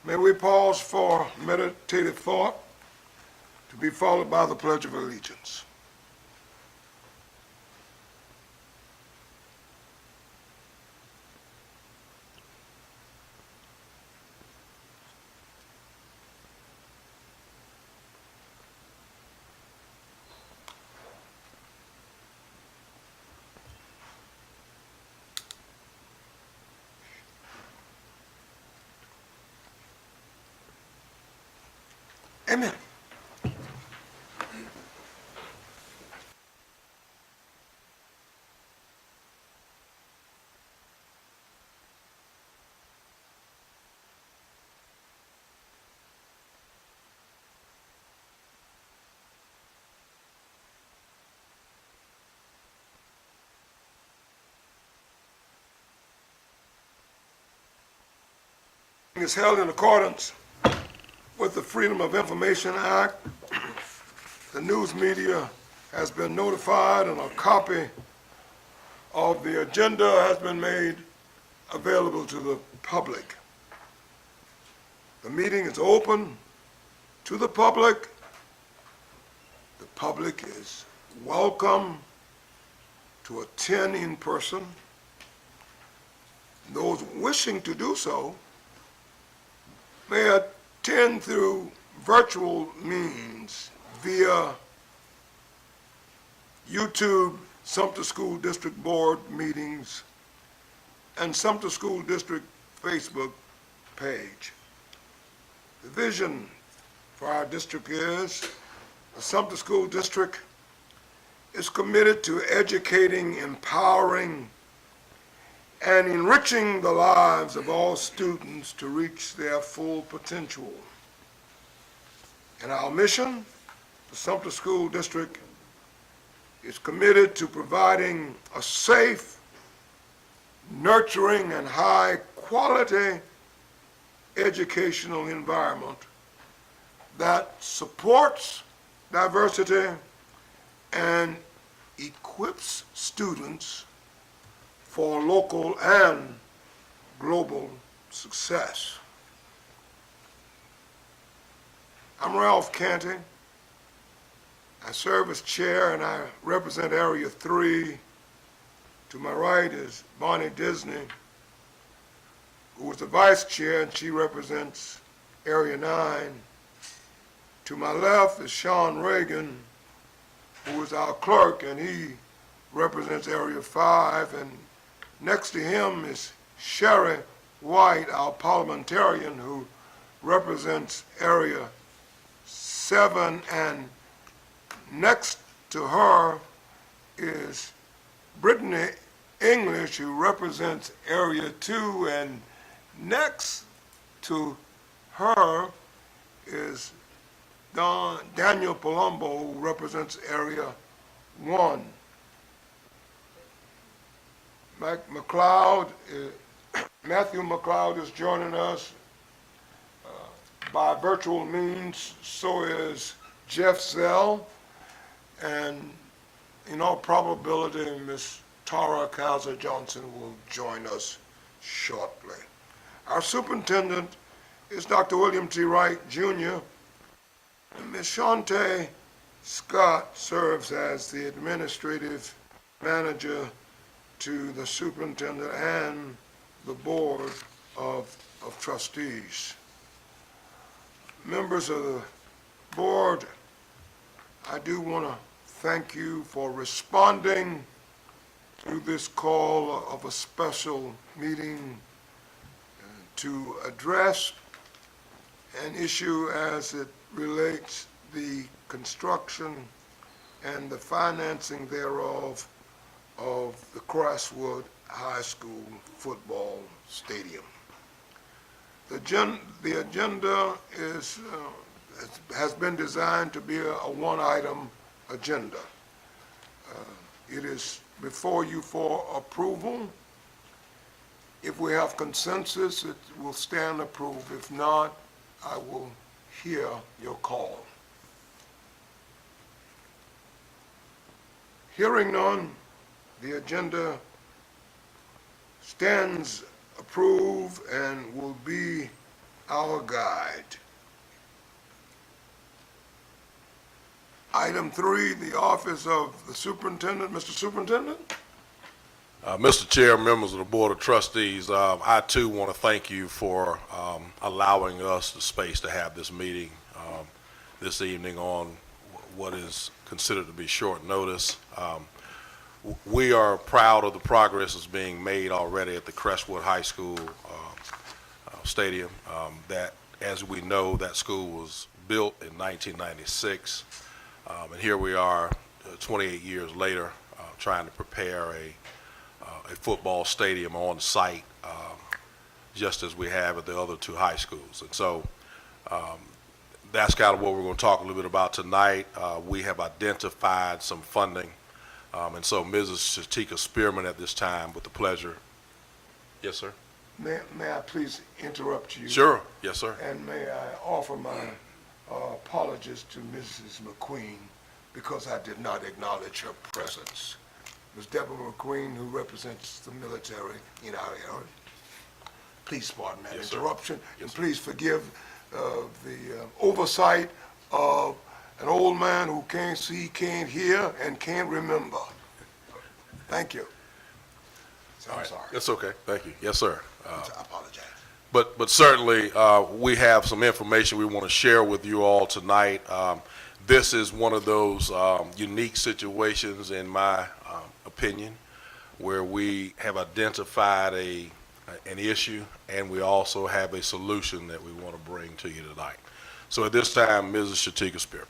May we pause for meditative thought to be followed by the Pledge of Allegiance. Amen. Is held in accordance with the Freedom of Information Act. The news media has been notified and a copy of the agenda has been made available to the public. The meeting is open to the public. The public is welcome to attend in person. Those wishing to do so may attend through virtual means via YouTube, Sumter School District Board meetings, and Sumter School District Facebook page. The vision for our district is the Sumter School District is committed to educating, empowering, and enriching the lives of all students to reach their full potential. And our mission, the Sumter School District is committed to providing a safe, nurturing, and high-quality educational environment that supports diversity and equips students for local and global success. I'm Ralph Canty. I serve as chair and I represent Area 3. To my right is Bonnie Disney, who is the vice chair, and she represents Area 9. To my left is Sean Reagan, who is our clerk, and he represents Area 5. And next to him is Sherry White, our parliamentarian, who represents Area 7. And next to her is Brittany English, who represents Area 2. And next to her is Daniel Palumbo, who represents Area 1. Matthew McLeod is joining us by virtual means. So is Jeff Zell, and in all probability, Ms. Tara Kaiser Johnson will join us shortly. Our superintendent is Dr. William T. Wright, Jr., and Ms. Shante Scott serves as the administrative manager to the superintendent and the board of trustees. Members of the board, I do want to thank you for responding to this call of a special meeting to address an issue as it relates the construction and the financing thereof of the Crestwood High School football stadium. The agenda has been designed to be a one-item agenda. It is before you for approval. If we have consensus, it will stand approved. If not, I will hear your call. Hearing none, the agenda stands approved and will be our guide. Item 3, the office of the superintendent. Mr. Superintendent? Mr. Chair, members of the Board of Trustees, I too want to thank you for allowing us the space to have this meeting this evening on what is considered to be short notice. We are proud of the progress that's being made already at the Crestwood High School stadium. That, as we know, that school was built in 1996, and here we are 28 years later trying to prepare a football stadium on site, just as we have at the other two high schools. And so that's kind of what we're going to talk a little bit about tonight. We have identified some funding, and so Mrs. Shatika Spearman at this time, with the pleasure. Yes, sir. May I please interrupt you? Sure. Yes, sir. And may I offer my apologies to Mrs. McQueen because I did not acknowledge her presence. Ms. Deborah McQueen, who represents the military in our area. Please pardon that interruption, and please forgive the oversight of an old man who can't see, can't hear, and can't remember. Thank you. I'm sorry. That's okay. Thank you. Yes, sir. I apologize. But certainly we have some information we want to share with you all tonight. This is one of those unique situations, in my opinion, where we have identified an issue and we also have a solution that we want to bring to you tonight. So at this time, Mrs. Shatika Spearman.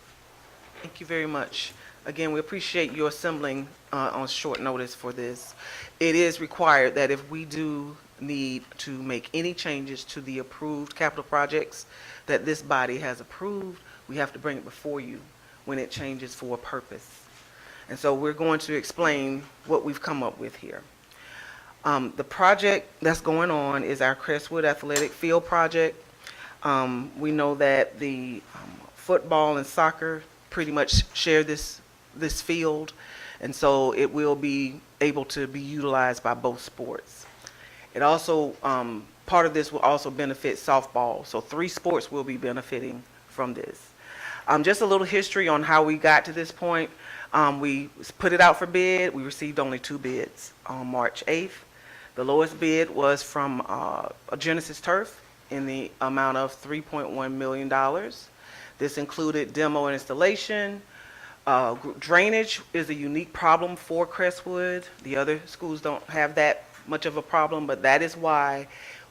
Thank you very much. Again, we appreciate your assembling on short notice for this. It is required that if we do need to make any changes to the approved capital projects that this body has approved, we have to bring it before you when it changes for a purpose. And so we're going to explain what we've come up with here. The project that's going on is our Crestwood Athletic Field project. We know that the football and soccer pretty much share this field, and so it will be able to be utilized by both sports. It also, part of this will also benefit softball, so 3 sports will be benefiting from this. Just a little history on how we got to this point. We put it out for bid. We received only 2 bids on March 8th. The lowest bid was from Genesis Turf in the amount of $3.1 million. This included demo and installation. Drainage is a unique problem for Crestwood. The other schools don't have that much of a problem, but that is why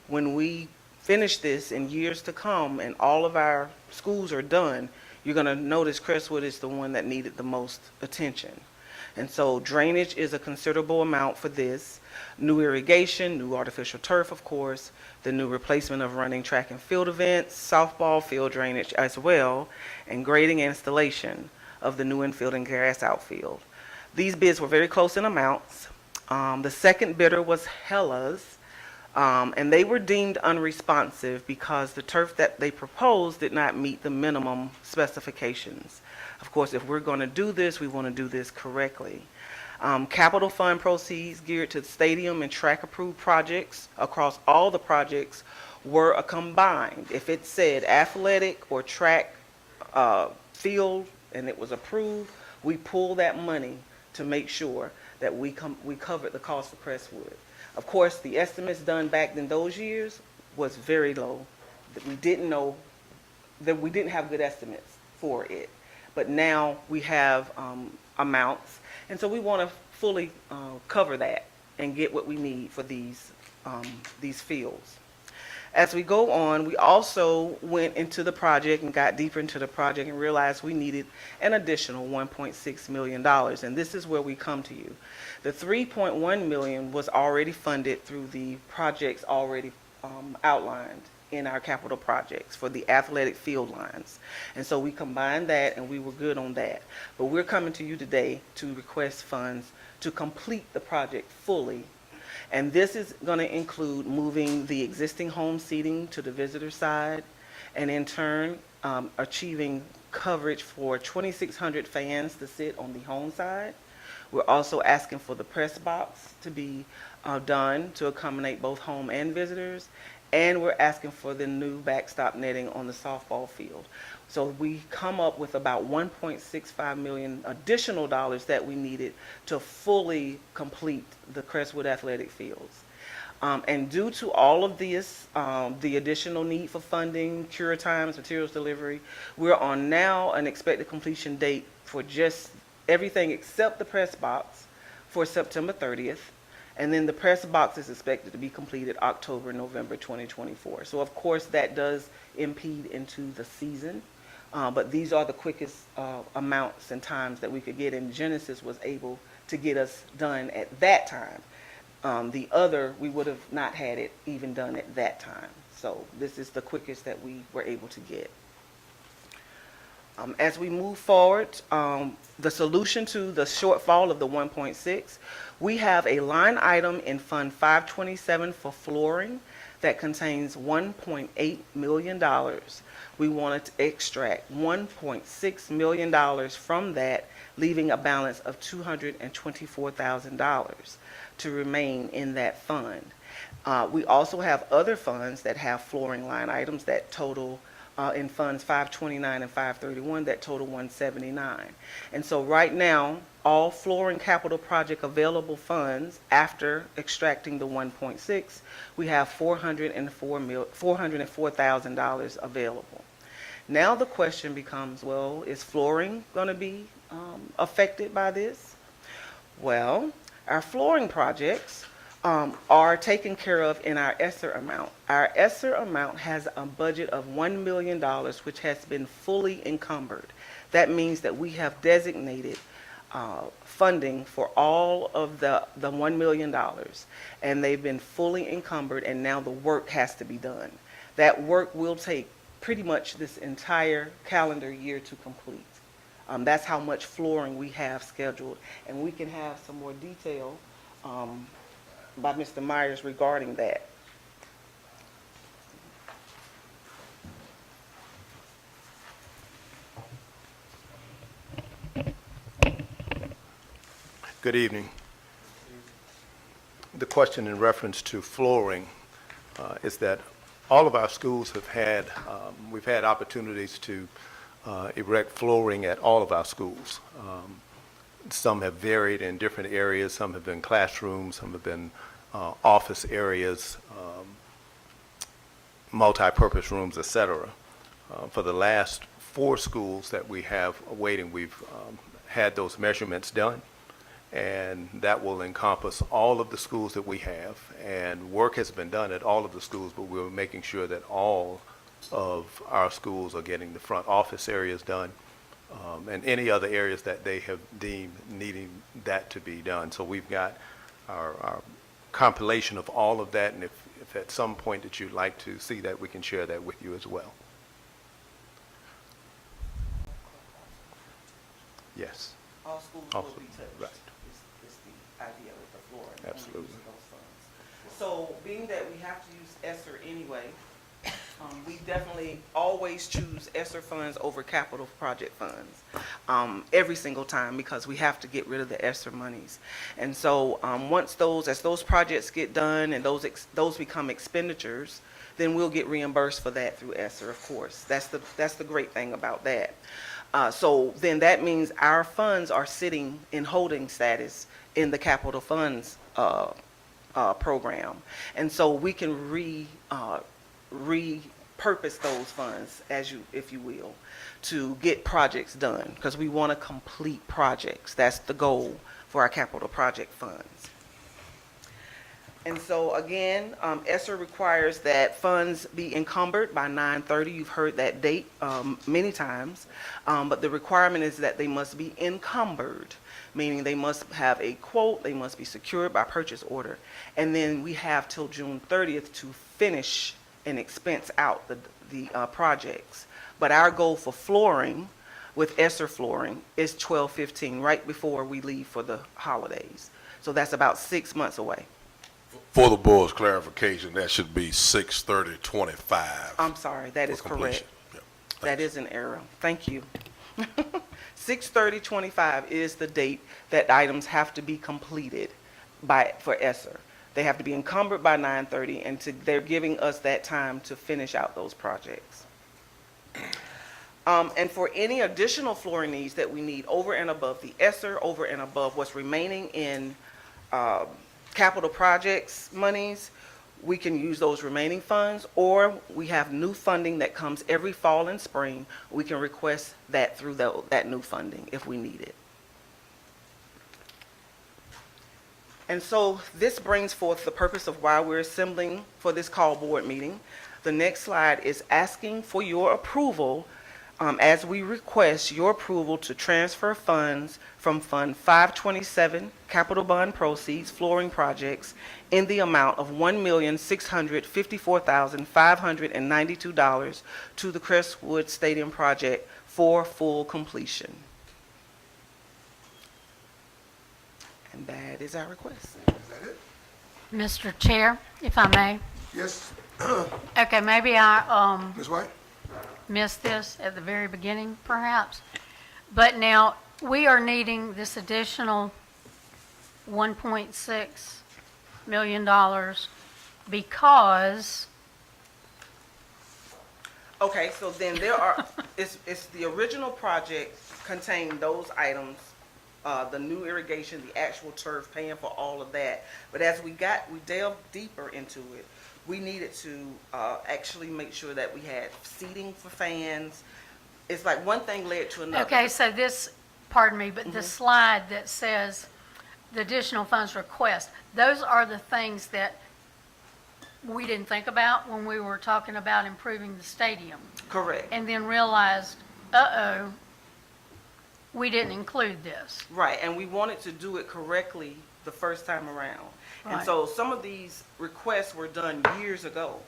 when we finish this in years to come and all of our schools are done, you're going to notice Crestwood is the one that needed the most attention. And so drainage is a considerable amount for this. New irrigation, new artificial turf, of course, the new replacement of running track and field events, softball field drainage as well, and grading and installation of the new infield and grass outfield. These bids were very close in amounts. The second bidder was Hella's, and they were deemed unresponsive because the turf that they proposed did not meet the minimum specifications. Of course, if we're going to do this, we want to do this correctly. Capital fund proceeds geared to stadium and track approved projects across all the projects were combined. If it said athletic or track field and it was approved, we pull that money to make sure that we covered the cost of Crestwood. Of course, the estimates done back in those years was very low. We didn't know that we didn't have good estimates for it, but now we have amounts, and so we want to fully cover that and get what we need for these fields. As we go on, we also went into the project and got deeper into the project and realized we needed an additional $1.6 million, and this is where we come to you. The $3.1 million was already funded through the projects already outlined in our capital projects for the athletic field lines. And so we combined that and we were good on that. But we're coming to you today to request funds to complete the project fully. And this is going to include moving the existing home seating to the visitor side, and in turn achieving coverage for 2,600 fans to sit on the home side. We're also asking for the press box to be done to accommodate both home and visitors, and we're asking for the new backstop netting on the softball field. So we come up with about 1.65 million additional dollars that we needed to fully complete the Crestwood athletic fields. And due to all of this, the additional need for funding, cure times, materials delivery, we're on now an expected completion date for just everything except the press box for September 30th. And then the press box is expected to be completed October, November 2024. So of course that does impede into the season. But these are the quickest amounts and times that we could get, and Genesis was able to get us done at that time. The other, we would have not had it even done at that time. So this is the quickest that we were able to get. As we move forward, the solution to the shortfall of the 1.6, we have a line item in Fund 527 for flooring that contains $1.8 million. We wanted to extract $1.6 million from that, leaving a balance of $224,000 to remain in that fund. We also have other funds that have flooring line items that total in funds 529 and 531 that total 179. And so right now, all flooring capital project available funds after extracting the 1.6, we have $404,000 available. Now the question becomes, well, is flooring going to be affected by this? Well, our flooring projects are taken care of in our ESSER amount. Our ESSER amount has a budget of $1 million, which has been fully encumbered. That means that we have designated funding for all of the $1 million, and they've been fully encumbered, and now the work has to be done. That work will take pretty much this entire calendar year to complete. That's how much flooring we have scheduled, and we can have some more detail by Mr. Myers regarding that. Good evening. The question in reference to flooring is that all of our schools have had, we've had opportunities to erect flooring at all of our schools. Some have varied in different areas. Some have been classrooms, some have been office areas, multi-purpose rooms, etc. For the last 4 schools that we have awaiting, we've had those measurements done, and that will encompass all of the schools that we have. And work has been done at all of the schools, but we're making sure that all of our schools are getting the front office areas done, and any other areas that they have deemed needing that to be done. So we've got our compilation of all of that, and if at some point that you'd like to see that, we can share that with you as well. Yes. All schools All will be schools, touched, right. is the idea with the flooring. only Absolutely. using those funds. So being that we have to use ESSER anyway, we definitely always choose ESSER funds over capital project funds every single time, because we have to get rid of the ESSER monies. And so once as those projects get done and those become expenditures, then we'll get reimbursed for that through ESSER, of course. That's the great thing about that. So then that means our funds are sitting in holding status in the capital funds program. And so we can repurpose those funds, if you will, to get projects done, because we want to complete projects. That's the goal for our capital project funds. And so again, ESSER requires that funds be encumbered by 9/30. You've heard that date many times, but the requirement is that they must be encumbered, meaning they must have a quote, they must be secured by purchase order, and then we have till June 30th to finish and expense out the projects. But our goal for flooring, with ESSER flooring, is 12/15, right before we leave for the holidays. So that's about 6 months away. For the board's clarification, that should be 6/30/25. I'm sorry, that is for correct. completion. Yep. That is an error. Thank you. 6/30/25 is the date that items have to be completed for ESSER. They have to be encumbered by 9:30, and they're giving us that time to finish out those projects. And for any additional flooring needs that we need over and above the ESSER, over and above what's remaining in capital projects monies, we can use those remaining funds, or we have new funding that comes every fall and spring. We can request that through that new funding if we need it. And so this brings forth the purpose of why we're assembling for this call board meeting. The next slide is asking for your approval as we request your approval to transfer funds from Fund 527, Capital Bond Proceeds, Flooring Projects, in the amount of $1,654,592 to the Crestwood Stadium project for full completion. And that is our request. Is that it? Mr. Chair, if I may. Yes, Okay, maybe I Ms. White? missed this at the very beginning, perhaps. But now, we are needing this additional $1.6 million because, Okay, so then there are, it's the original project contained those items, the new irrigation, the actual turf, paying for all of that. But as we delved deeper into it, we needed to actually make sure that we had seating for fans. It's like one thing led to another. okay, so this, pardon me, but the slide that says the additional funds request, those are the things that we didn't think about when we were talking about improving the stadium. Correct. And then realized, we didn't include this. Right, and we wanted to do it correctly the first time around. And Right. so some of these requests were done years ago.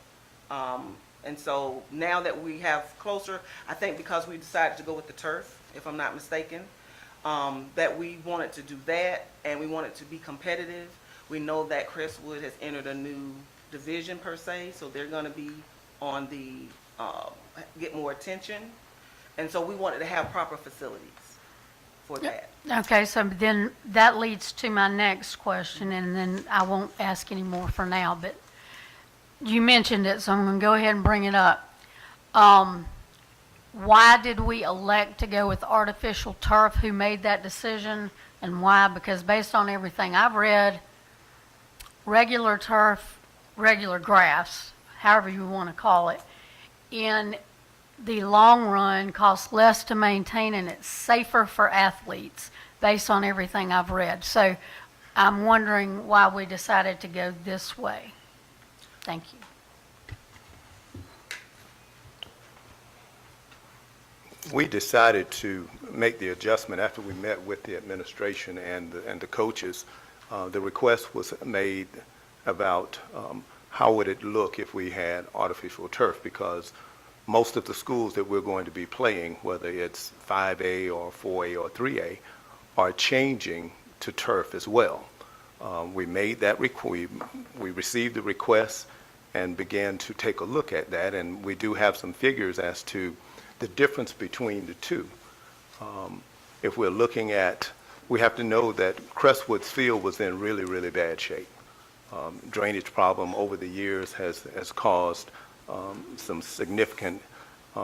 And so now that we have closer, I think because we decided to go with the turf, if I'm not mistaken, that we wanted to do that, and we wanted to be competitive. We know that Crestwood has entered a new division per se, so they're gonna be on the, get more attention. And so we wanted to have proper facilities for that. Okay, so then that leads to my next question, and then I won't ask any more for now, but you mentioned it, so I'm going to go ahead and bring it up. Why did we elect to go with artificial turf? Who made that decision, and why? Because based on everything I've read, regular turf, regular grass, however you want to call it, in the long run costs less to maintain, and it's safer for athletes based on everything I've read. So I'm wondering why we decided to go this way. Thank you. We decided to make the adjustment after we met with the administration and the coaches. The request was made about how would it look if we had artificial turf, because most of the schools that we're going to be playing, whether it's 5A or 4A or 3A, are changing to turf as well. We made that we received the request and began to take a look at that, and we do have some figures as to the difference between the two. If we're looking at, we have to know that Crestwood's field was in really, really bad shape. Drainage problem over the years has caused some significant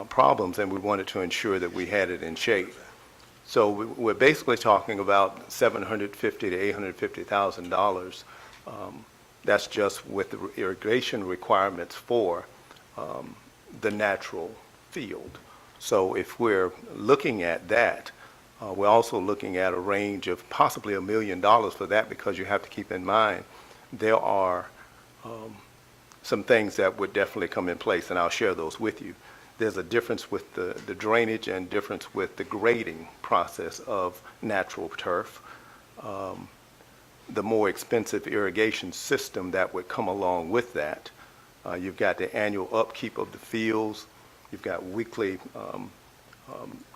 problems, and we wanted to ensure that we had it in shape. So we're basically talking about $750,000 to $850,000. That's just with the irrigation requirements for the natural field. So if we're looking at that, we're also looking at a range of possibly $1 million for that, because you have to keep in mind there are some things that would definitely come in place, and I'll share those with you. There's a difference with the drainage and difference with the grading process of natural turf. The more expensive irrigation system that would come along with that. You've got the annual upkeep of the fields. You've got weekly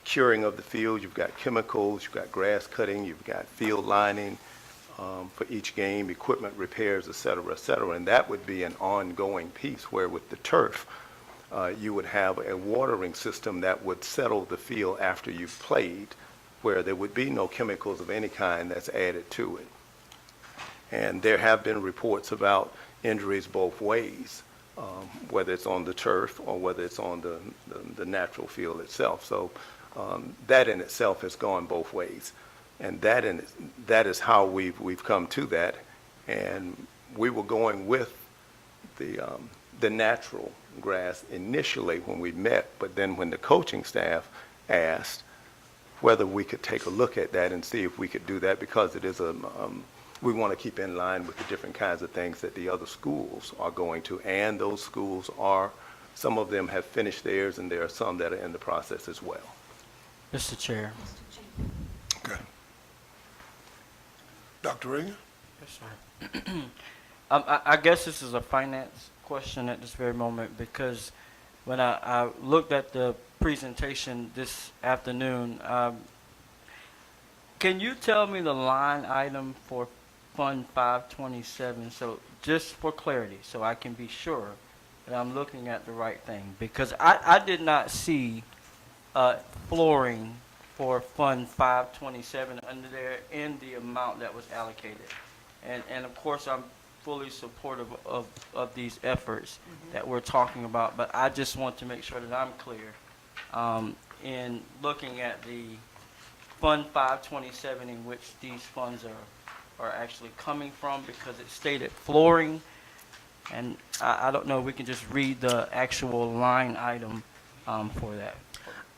curing of the field. You've got chemicals. You've got grass cutting. You've got field lining for each game, equipment repairs, et cetera, and that would be an ongoing piece, where with the turf, you would have a watering system that would settle the field after you've played, where there would be no chemicals of any kind that's added to it. And there have been reports about injuries both ways, whether it's on the turf or whether it's on the natural field itself. So that in itself has gone both ways. And that is how we've come to that. And we were going with the natural grass initially when we met, but then when the coaching staff asked whether we could take a look at that and see if we could do that, because it is we want to keep in line with the different kinds of things that the other schools are going to, and those schools some of them have finished theirs, and there are some that are in the process as well. Mr. Chair. Okay. Dr. Reagan? Yes, sir. I guess this is a finance question at this very moment, because when I looked at the presentation this afternoon, can you tell me the line item for Fund 527? So just for clarity, so I can be sure that I'm looking at the right thing, because I did not see flooring for Fund 527 under there in the amount that was allocated. And of course, I'm fully supportive of these efforts that we're talking about, but I just want to make sure that I'm clear in looking at the Fund 527 in which these funds are actually coming from, because it stated flooring, and I don't know if we can just read the actual line item for that.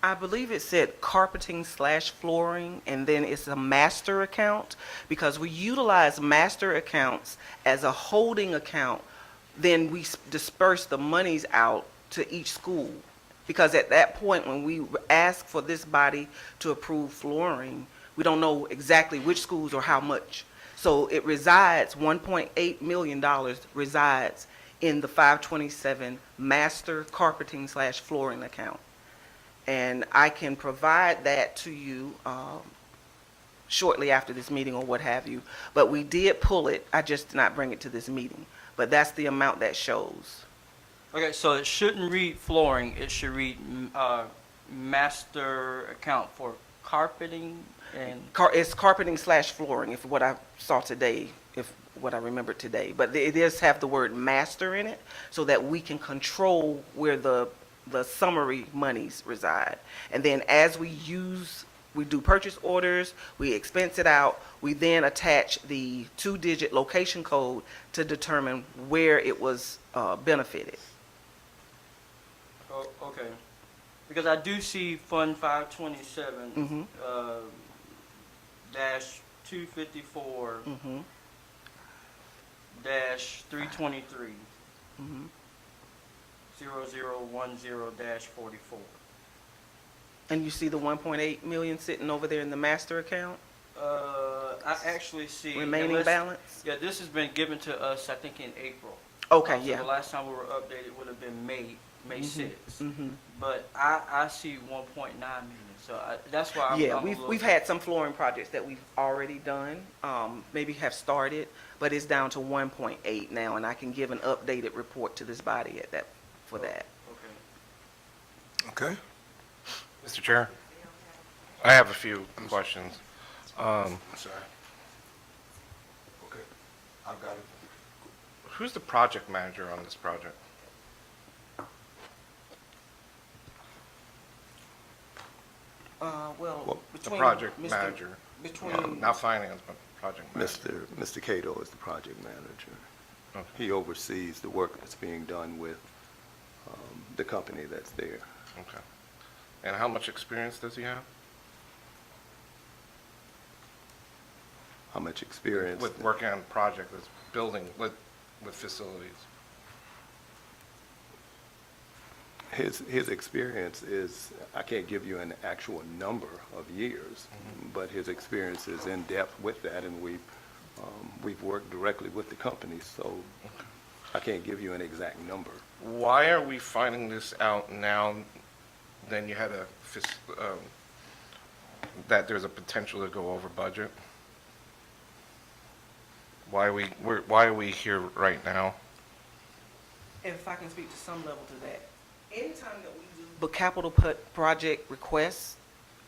I believe it said carpeting/flooring, and then it's a master account, because we utilize master accounts as a holding account. Then we disperse the monies out to each school, because at that point, when we ask for this body to approve flooring, we don't know exactly which schools or how much. So it resides, $1.8 million resides in the 527 master carpeting/flooring account. And I can provide that to you shortly after this meeting or what have you. But we did pull it. I just did not bring it to this meeting. But that's the amount that shows. Okay, so it shouldn't read flooring. It should read master account for carpeting and... It's carpeting/flooring, if what I saw today, if what I remembered today. But it does have the word master in it, so that we can control where the summary monies reside. And then as we do purchase orders, we expense it out, we then attach the 2-digit location code to determine where it was benefited. Oh, okay. Because I do see Fund 527 dash 254 dash 323 0010-44. And you see the 1.8 million sitting over there in the master account? I actually see Remaining balance? Yeah, this has been given to us, I think, in April. Okay, So yeah. the last time we were updated would have been May 6th. But I see 1.9 million, so that's why I'm Yeah, a little we've had some flooring projects that we've already done, maybe have started, but it's down to 1.8 now, and I can give an updated report to this body for that. Okay. Okay. Mr. Chair, I have a few questions. I'm sorry. Okay. I've got it. Who's the project manager on this project? Well, The between project Mr. manager, Between, not finance, but project manager. Mr. Cato is the project manager. Okay. He oversees the work that's being done with the company that's there. Okay. And how much experience does he have How much experience? with working on a project that's building with facilities? His experience is, I can't give you an actual number of years, but his experience is in depth with that, and we've worked directly with the company, so I can't give you an exact number. Why are we finding this out now? Then you had that there's a potential to go over budget. Why are we here right now? if I can speak to some level to that, anytime that we do the capital project requests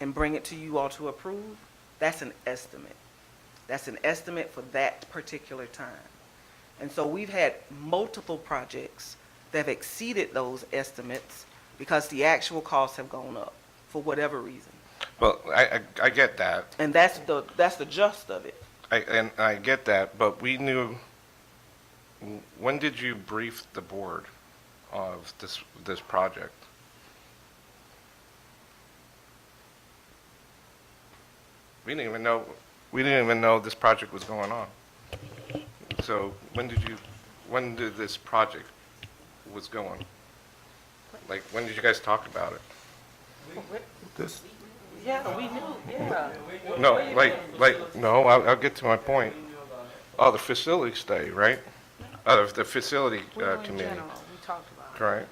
and bring it to you all to approve, that's an estimate. That's an estimate for that particular time. And so we've had multiple projects that have exceeded those estimates because the actual costs have gone up for whatever reason. Well, I get that. And that's the gist of it. I get that, but we knew, when did you brief the board of this project? We didn't even know this project was going on. So when did this project was going? Like, when did you guys talk about it? This, Yeah, we knew, yeah. No, no, I'll get to my point. Oh, the facility study, right? The facility committee, We talked about right?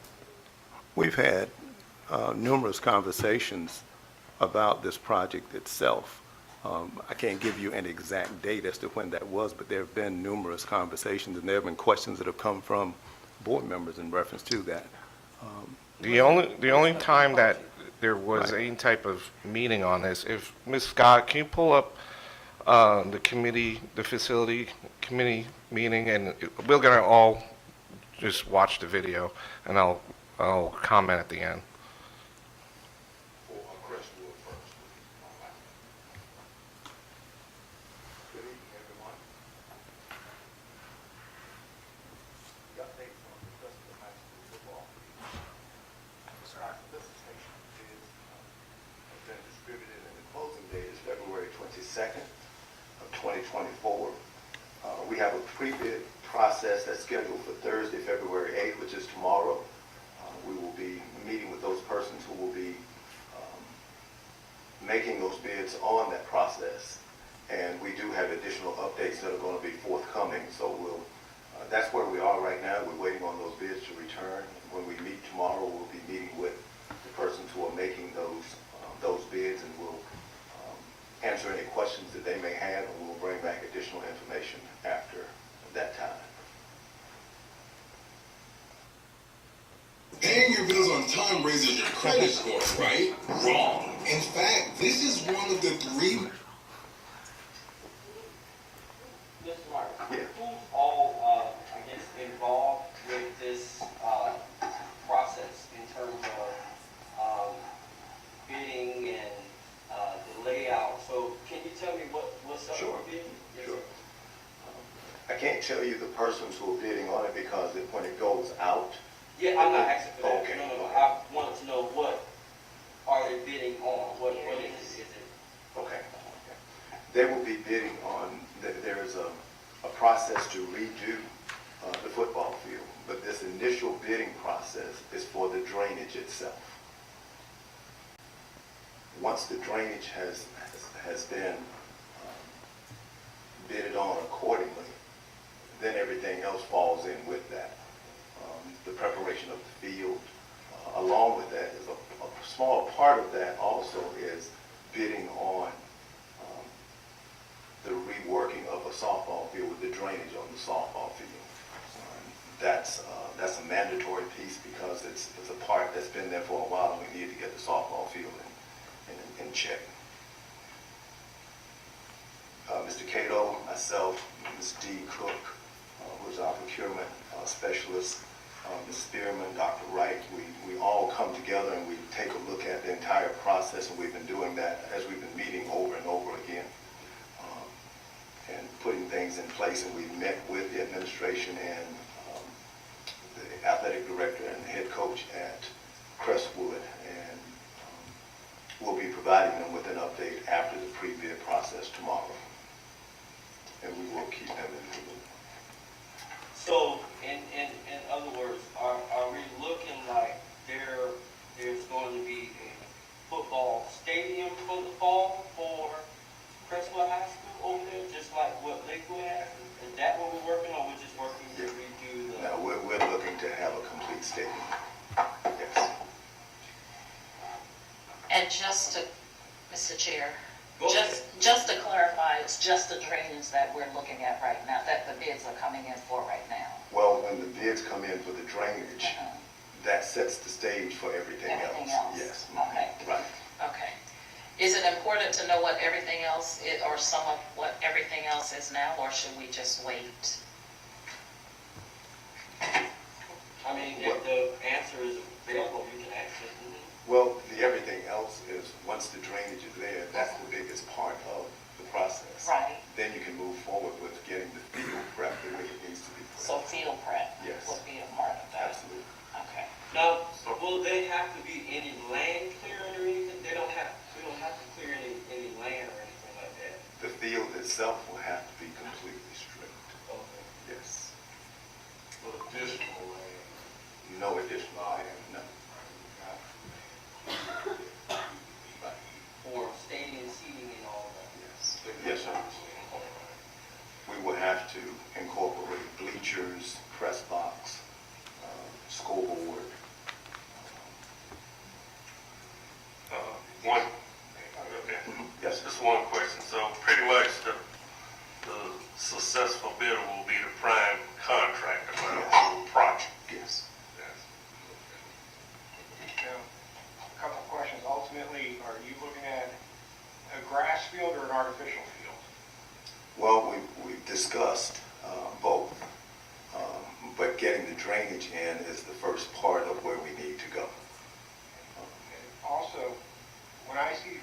we've had numerous conversations about this project itself. I can't give you an exact date as to when that was, but there have been numerous conversations, and there have been questions that have come from board members in reference to that. The only time that there was any type of meeting on this, if, Ms. Scott, can you pull up the facility committee meeting, and we're gonna all just watch the video, and I'll comment at the end. For Crestwood first. Good evening, everyone. The update from the Crestwood High School football field. Our solicitation is has been distributed, and the closing date is February 22nd of 2024. We have a pre-bid process that's scheduled for Thursday, February 8th, which is tomorrow. We will be meeting with those persons who will be making those bids on that process. And we do have additional updates that are going to be forthcoming. So that's where we are right now. We're waiting on those bids to return. When we meet tomorrow, we'll be meeting with the persons who are making those bids, and we'll answer any questions that they may have, and we'll bring back additional information after that time. Paying your bills on time raises your credit score, right? Wrong. In fact, this is one of the 3. Mr. Martin, Yeah. who's all, I guess, involved with this process in terms of bidding and the layout? So can you tell me what's up Sure. with bidding? Yes, Sure. sir. I can't tell you the persons who are bidding on it because when it goes out. Yeah, I'm not asking for that. Okay. No. I wanted to know what are they bidding on? What is it? Is it? Okay. They will be bidding on, there is a process to redo the football field, but this initial bidding process is for the drainage itself. Once the drainage has been bidded on accordingly, then everything else falls in with that. The preparation of the field, along with that, is a small part of that also is bidding on the reworking of a softball field with the drainage on the softball field. That's a mandatory piece because it's a part that's been there for a while, and we need to get the softball field in check. Mr. Cato, myself, Ms. D. Cook, who is our procurement specialist, Ms. Spearman, Dr. Wright, we all come together and we take a look at the entire process, and we've been doing that as we've been meeting over and over again and putting things in place. And we've met with the administration and the athletic director and the head coach at Crestwood, and we'll be providing them with an update after the pre-bid process tomorrow. And we will keep them in the loop. So, in other words, are we looking like there's going to be a football stadium for the fall for Crestwood High School over there, just like what Lakewood has? Is that what we're working on? We're just working to redo the... Now, we're looking to have a complete stadium. Yes. And just to, Mr. Chair, Go ahead. just to clarify, it's just the drainage that we're looking at right now, that the bids are coming in for right now. Well, when the bids come in for the drainage, Uh-huh. that sets the stage for everything else. Everything else. Yes. Okay. Right. Okay. Is it important to know what everything else is, or some of what everything else is now, or should we just wait? I mean, if the answer is available, you can access it. Well, the everything else is, once the drainage is there, that's the biggest part of the process. Right. Then you can move forward with getting the field prepped the way it needs to be prepped. So field prep Yes. would be a part of that. Absolutely. Okay. Now, will they have to be any land clearing or anything? We don't have to clear any land or anything like that. The field itself will have to be completely stripped. Okay. Yes. But additional land. No additional land, no. For stadium seating and all that. Yes. Yes, sir. We will have to incorporate bleachers, press box, scoreboard. One, Yes, just one question. So pretty much the successful bidder will be the prime contractor for the whole project. yes. Now, a couple of questions. Ultimately, are you looking at a grass field or an artificial field? Well, we've discussed both, but getting the drainage in is the first part of where we need to go. And also, when I see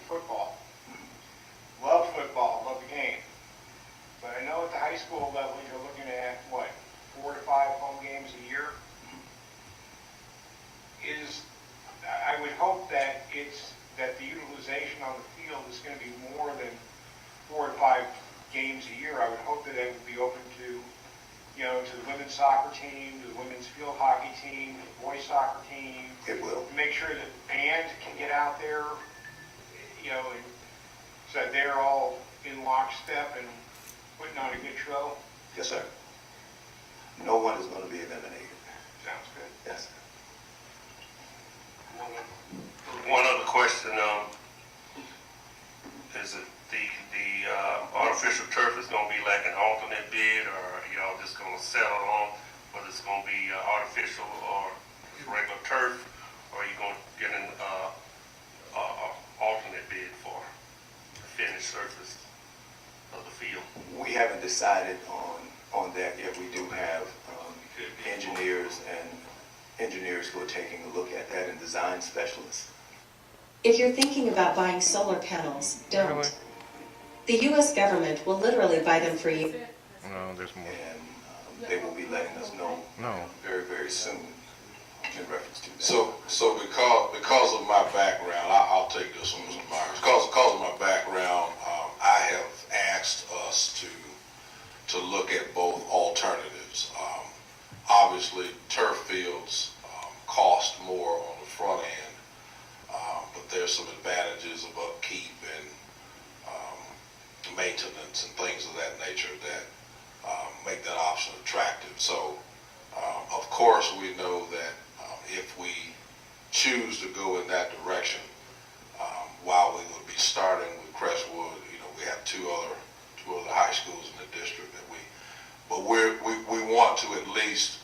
football, love the game. But I know at the high school level, you're looking at, what, 4 to 5 home games a year? I would hope that the utilization on the field is going to be more than 4 to 5 games a year. I would hope that it would be open to, to the women's soccer team, to the women's field hockey team, to the boys soccer team. It will. To make sure that band can get out there, and so that they're all in lockstep and putting on a good show. Yes, sir. No one is going to be eliminated. Sounds good. Yes, sir. One other question, is it the artificial turf is gonna be like an alternate bid, or y'all just gonna settle on whether it's gonna be artificial or regular turf, or are you gonna get an alternate bid for the finished surface of the field? We haven't decided on that yet. We do have engineers who are taking a look at that, and design specialists. If you're thinking about buying solar panels, don't. Really? The U.S. government will literally buy them for you. No, there's more. And they will be letting us know No. very, very soon in reference to that. So because of my background, I'll take this one, Mr. Myers. Because of my background, I have asked us to look at both alternatives. Obviously, turf fields cost more on the front end, but there's some advantages of upkeep and maintenance and things of that nature that make that option attractive. So, of course, we know that if we choose to go in that direction, while we would be starting with Crestwood, we have two other high schools in the district that but we want to at least,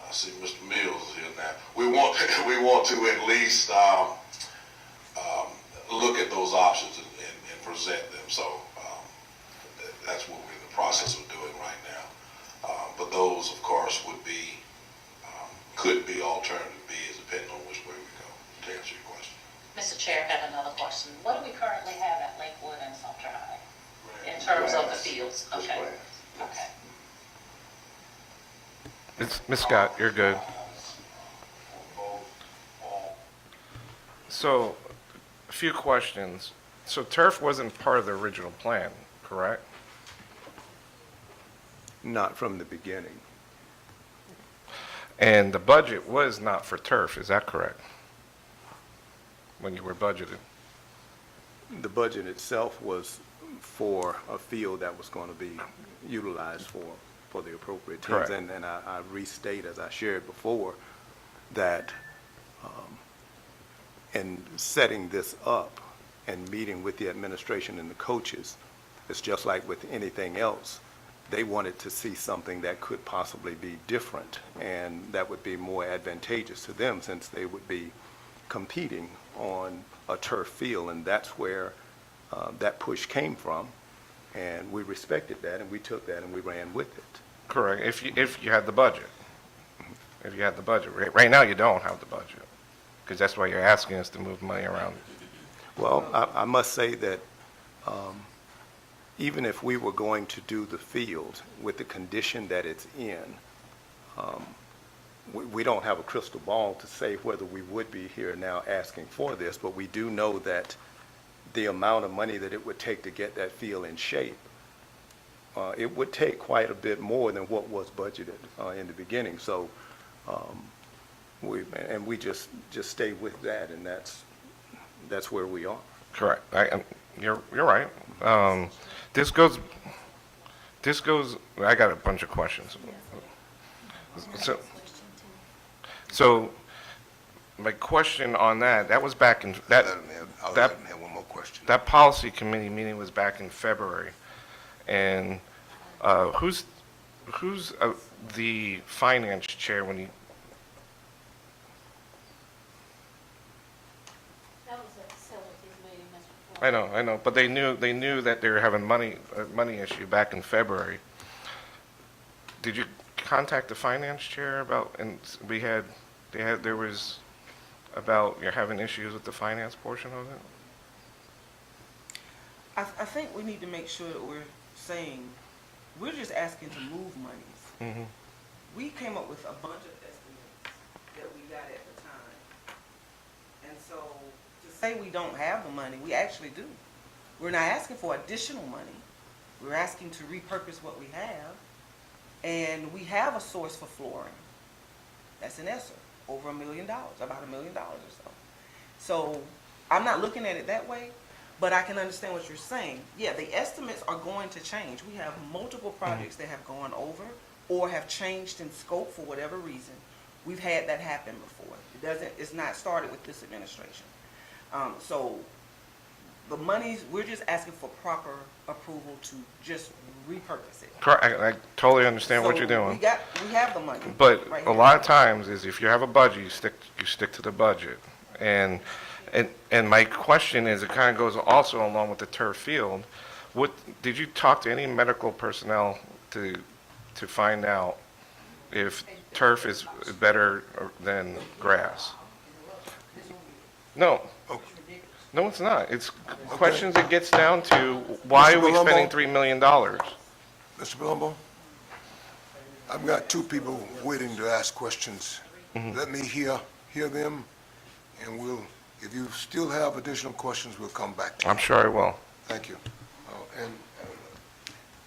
I see Mr. Mills is here now, we want to at least look at those options and present them. So that's what we're in the process of doing right now. But those, of course, could be alternative bids depending on which way we go, to answer your question. Mr. Chair, I have another question. What do we currently have at Lakewood and Sumter High in terms of the fields? Just Okay. grass. Okay. Ms. Scott, you're good. So, a few questions. So turf wasn't part of the original plan, correct? Not from the beginning. And the budget was not for turf, is that correct? When you were budgeted? The budget itself was for a field that was going to be utilized for the appropriate teams. Correct. And I restate, as I shared before, that in setting this up and meeting with the administration and the coaches, it's just like with anything else. They wanted to see something that could possibly be different, and that would be more advantageous to them since they would be competing on a turf field, and that's where that push came from, and we respected that, and we took that, and we ran with it. Correct, if you had the budget. If you had the budget. Right now, you don't have the budget, because that's why you're asking us to move money around. Well, I must say that even if we were going to do the field with the condition that it's in, we don't have a crystal ball to say whether we would be here now asking for this, but we do know that the amount of money that it would take to get that field in shape, it would take quite a bit more than what was budgeted in the beginning. So we just stay with that, and that's where we are. Correct. You're right. This goes, I got a bunch of questions. So my question on that was back in, I'll let him have one more question. that policy committee meeting was back in February. And who's the finance chair when you, That was a facilities meeting, Mr. Floyd. I know, but they knew that they were having a money issue back in February. Did you contact the finance chair about, and there was about you're having issues with the finance portion of it? I think we need to make sure that we're saying, we're just asking to move monies. Mm-hmm. We came up with a bunch of estimates that we got at the time. And so to say we don't have the money, we actually do. We're not asking for additional money. We're asking to repurpose what we have. And we have a source for flooring. That's an ESSER, over $1 million, about $1 million or so. So I'm not looking at it that way, but I can understand what you're saying. Yeah, the estimates are going to change. We have multiple projects that have gone over or have changed in scope for whatever reason. We've had that happen before. It's not started with this administration. So the monies, we're just asking for proper approval to just repurpose it. Correct. I totally understand what So you're doing. we have the money. But right a here. lot of times is if you have a budget, you stick to the budget. And my question is, it kind of goes also along with the turf field. Did you talk to any medical personnel to find out if turf is better than grass? No. No, it's not. It's questions that gets down to why are we Mr. spending Palumbo? $3 million? Mr. Palumbo, I've got two people waiting to ask questions. Let me hear them, and if you still have additional questions, we'll come back to you. I'm sure I will. Thank you. And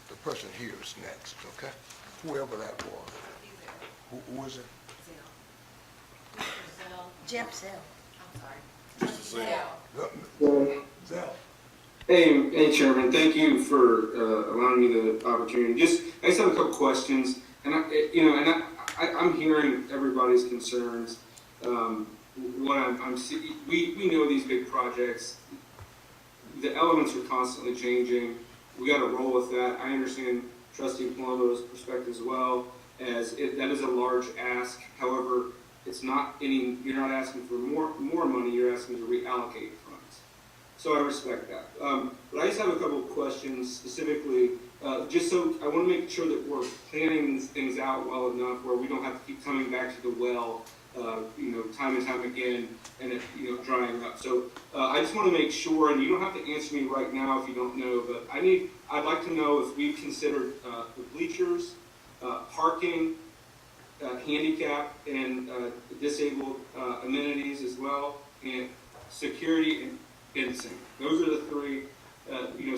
the person here is next, okay? Whoever that was. Who was it? Jeff Zell. Zell. Hey, Chairman, thank you for allowing me the opportunity. I just have a couple questions, and I'm hearing everybody's concerns. What I'm seeing, we know these big projects, the elements are constantly changing. We got to roll with that. I understand Trustee Palumbo's perspective as well, as that is a large ask. However, it's not you're not asking for more money. You're asking to reallocate funds. So I respect that. But I just have a couple of questions specifically, just so I want to make sure that we're planning these things out well enough where we don't have to keep coming back to the well, time and time again, and it, drying up. So I just want to make sure, and you don't have to answer me right now if you don't know, but I'd like to know if we've considered the bleachers, parking, handicap and disabled amenities as well, and security and fencing. Those are the three.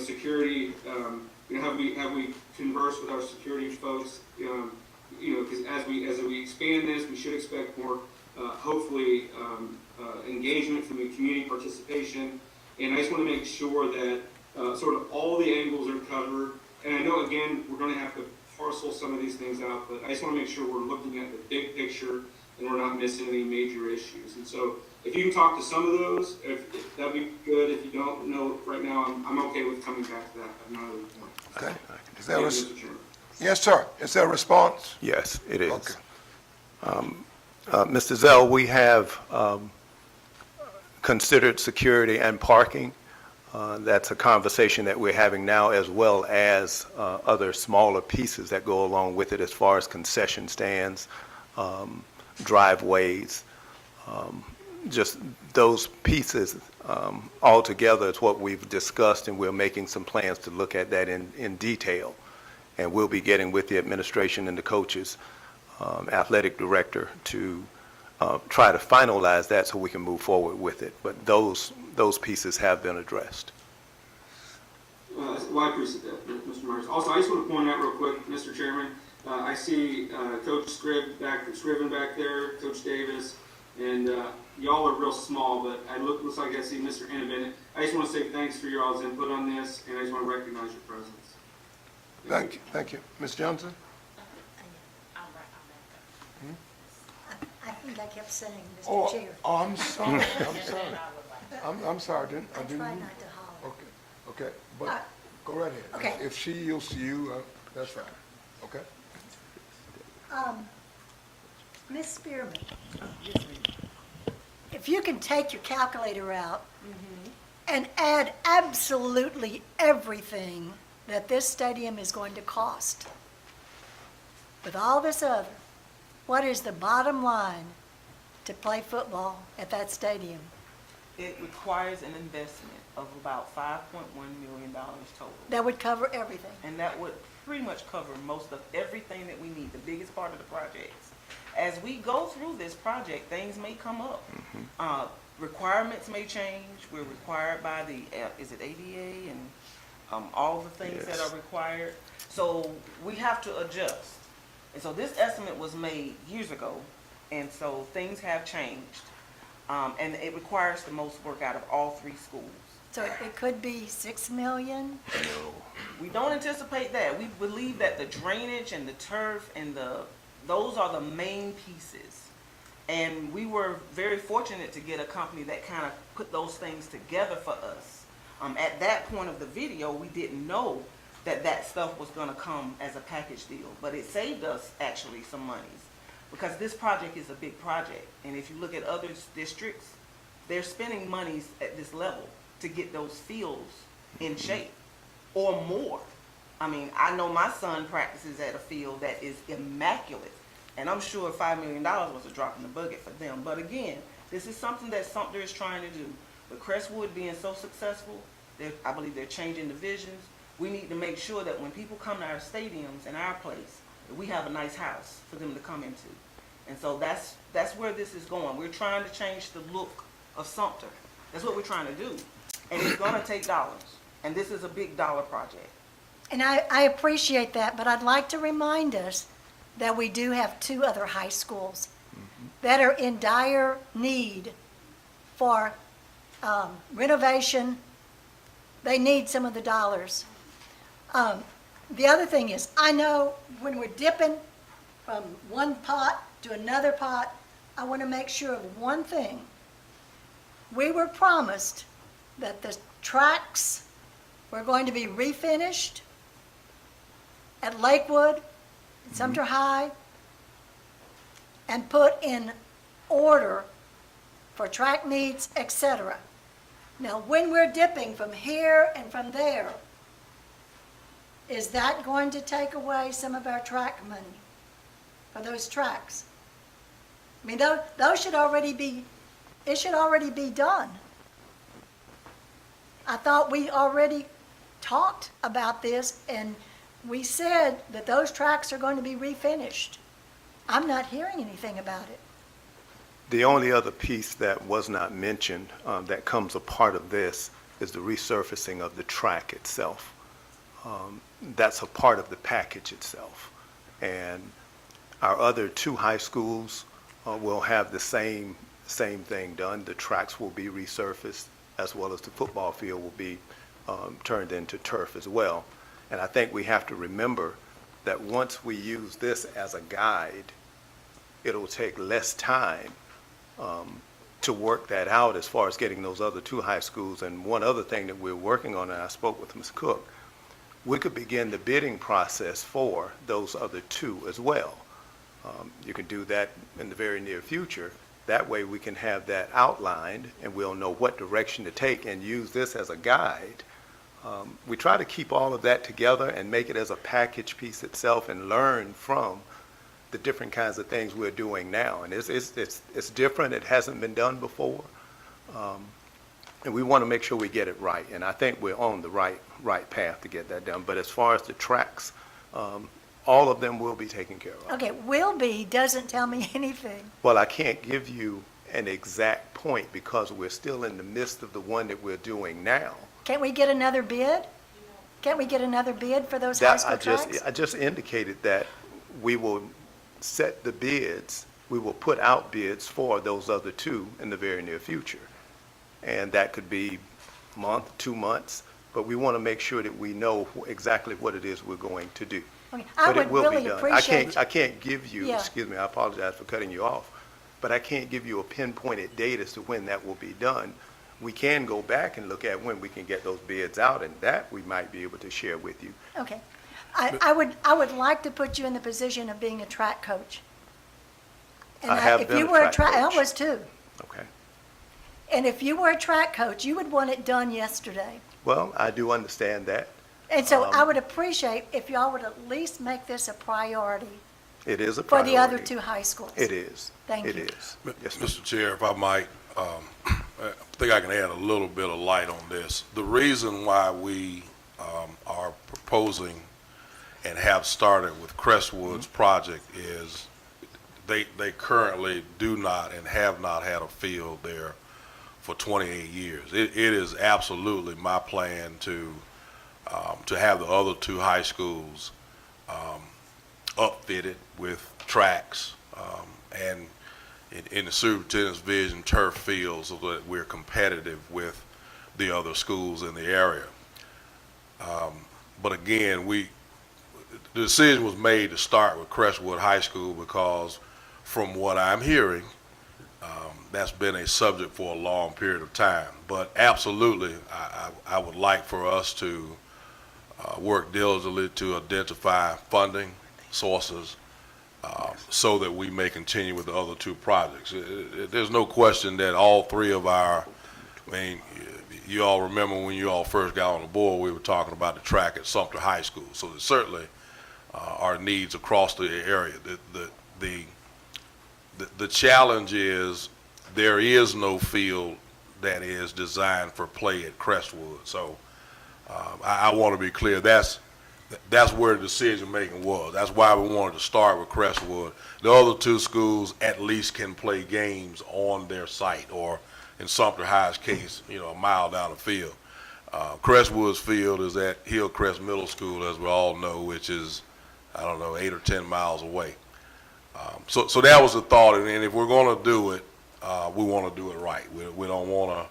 Security. Have we conversed with our security folks? Because as we expand this, we should expect more, hopefully, engagement from the community participation. And I just want to make sure that sort of all the angles are covered. And I know, again, we're going to have to parcel some of these things out, but I just want to make sure we're looking at the big picture and we're not missing any major issues. And so if you can talk to some of those, if that'd be good. If you don't know right now, I'm okay with coming back to that at another point. Okay. Is Thank there you, Mr. Chairman. Yes, sir. Is there a response? Yes, it is. Okay. Mr. Zell, we have considered security and parking. That's a conversation that we're having now, as well as other smaller pieces that go along with it as far as concession stands, driveways, just those pieces altogether is what we've discussed, and we're making some plans to look at that in detail. And we'll be getting with the administration and the coaches, athletic director, to try to finalize that so we can move forward with it. But those pieces have been addressed. Well, I appreciate that, Mr. Myers. Also, I just want to point out real quick, Mr. Chairman, I see Coach Scriven back there, Coach Davis, and y'all are real small, but looks like I see Mr. Innovative. I just want to say thanks for your all's input on this, and I just want to recognize your presence. Thank you, thank you. Ms. Johnson? I think I kept saying, Mr. Oh, Chair. oh, I'm sorry, I'm sorry. I'm sorry, I I didn't. try not to holler. Okay, but go right ahead. Okay. If she yields to you, that's fine, okay? Ms. Spearman, if you can take your calculator out and add absolutely everything that this stadium is going to cost, with all this other, what is the bottom line to play football at that stadium? It requires an investment of about $5.1 million total. That would cover everything. And that would pretty much cover most of everything that we need, the biggest part of the projects. As we go through this project, things may come up. Requirements may change. We're required by the, is it ADA and all the things that are required. So we have to adjust. And so this estimate was made years ago, and so things have changed. And it requires the most work out of all three schools. So it could be 6 million? We don't anticipate that. We believe that the drainage and the turf and those are the main pieces. And we were very fortunate to get a company that kind of put those things together for us. At that point of the video, we didn't know that that stuff was going to come as a package deal, but it saved us actually some monies because this project is a big project. And if you look at other districts, they're spending monies at this level to get those fields in shape or more. I mean, I know my son practices at a field that is immaculate, and I'm sure $5 million was a drop in the bucket for them. But again, this is something that Sumter is trying to do. With Crestwood being so successful, I believe they're changing divisions. We need to make sure that when people come to our stadiums and our place, that we have a nice house for them to come into. And so that's where this is going. We're trying to change the look of Sumter. That's what we're trying to do. And it's going to take dollars. And this is a big dollar project. And I appreciate that, but I'd like to remind us that we do have 2 other high schools that are in dire need for renovation. They need some of the dollars. The other thing is, I know when we're dipping from one pot to another pot, I want to make sure of one thing. We were promised that the tracks were going to be refinished at Lakewood, Sumter High, and put in order for track meets, etc. Now, when we're dipping from here and from there, is that going to take away some of our track money for those tracks? I mean, those should already be, it should already be done. I thought we already talked about this, and we said that those tracks are going to be refinished. I'm not hearing anything about it. The only other piece that was not mentioned that comes a part of this is the resurfacing of the track itself. That's a part of the package itself. And our other 2 high schools will have the same thing done. The tracks will be resurfaced, as well as the football field will be turned into turf as well. And I think we have to remember that once we use this as a guide, it'll take less time to work that out as far as getting those other 2 high schools. And one other thing that we're working on, and I spoke with Ms. Cook, we could begin the bidding process for those other 2 as well. You can do that in the very near future That way we can have that outlined and we'll know what direction to take and use this as a guide. We try to keep all of that together and make it as a package piece itself and learn from the different kinds of things we're doing now. And it's different. It hasn't been done before. And we want to make sure we get it right. And I think we're on the right path to get that done. But as far as the tracks, all of them will be taken care of. Okay, will be doesn't tell me anything. Well, I can't give you an exact point because we're still in the midst of the one that we're doing now. Can't we get another bid? Can't we get another bid for those high school tracks? I just indicated that we will set the bids, we will put out bids for those other two in the very near future. And that could be a month, 2 months, but we want to make sure that we know exactly what it is we're going to do. Okay, I But it would will be really done. appreciate. I can't give you, Yeah. excuse me, I apologize for cutting you off, but I can't give you a pinpointed date as to when that will be done. We can go back and look at when we can get those bids out, and that we might be able to share with you. Okay. I would like to put you in the position of being a track coach. And I have if been you a were track I coach. was too. Okay. And if you were a track coach, you would want it done yesterday. Well, I do understand that. And so I would appreciate if y'all would at least make this a priority It is a for priority. the other two high schools. It is. Thank It you. is. Yes, ma'am. Mr. Chair, if I might, I think I can add a little bit of light on this. The reason why we are proposing and have started with Crestwood's project is they currently do not and have not had a field there for 28 years. It is absolutely my plan to have the other two high schools upfitted with tracks and in the superintendent's vision, turf fields, so that we're competitive with the other schools in the area. But again, the decision was made to start with Crestwood High School because from what I'm hearing, that's been a subject for a long period of time. But absolutely, I would like for us to work diligently to identify funding sources so that we may continue with the other two projects. There's no question that all three of you all remember when you all first got on the board, we were talking about the track at Sumter High School. So there certainly are needs across the area. The challenge is there is no field that is designed for play at Crestwood. So I want to be clear, that's where the decision making was. That's why we wanted to start with Crestwood. The other two schools at least can play games on their site, or in Sumter High's case, a mile down the field. Crestwood's field is at Hillcrest Middle School, as we all know, which is, 8 or 10 miles away. So that was the thought, and if we're going to do it, we want to do it right. We don't want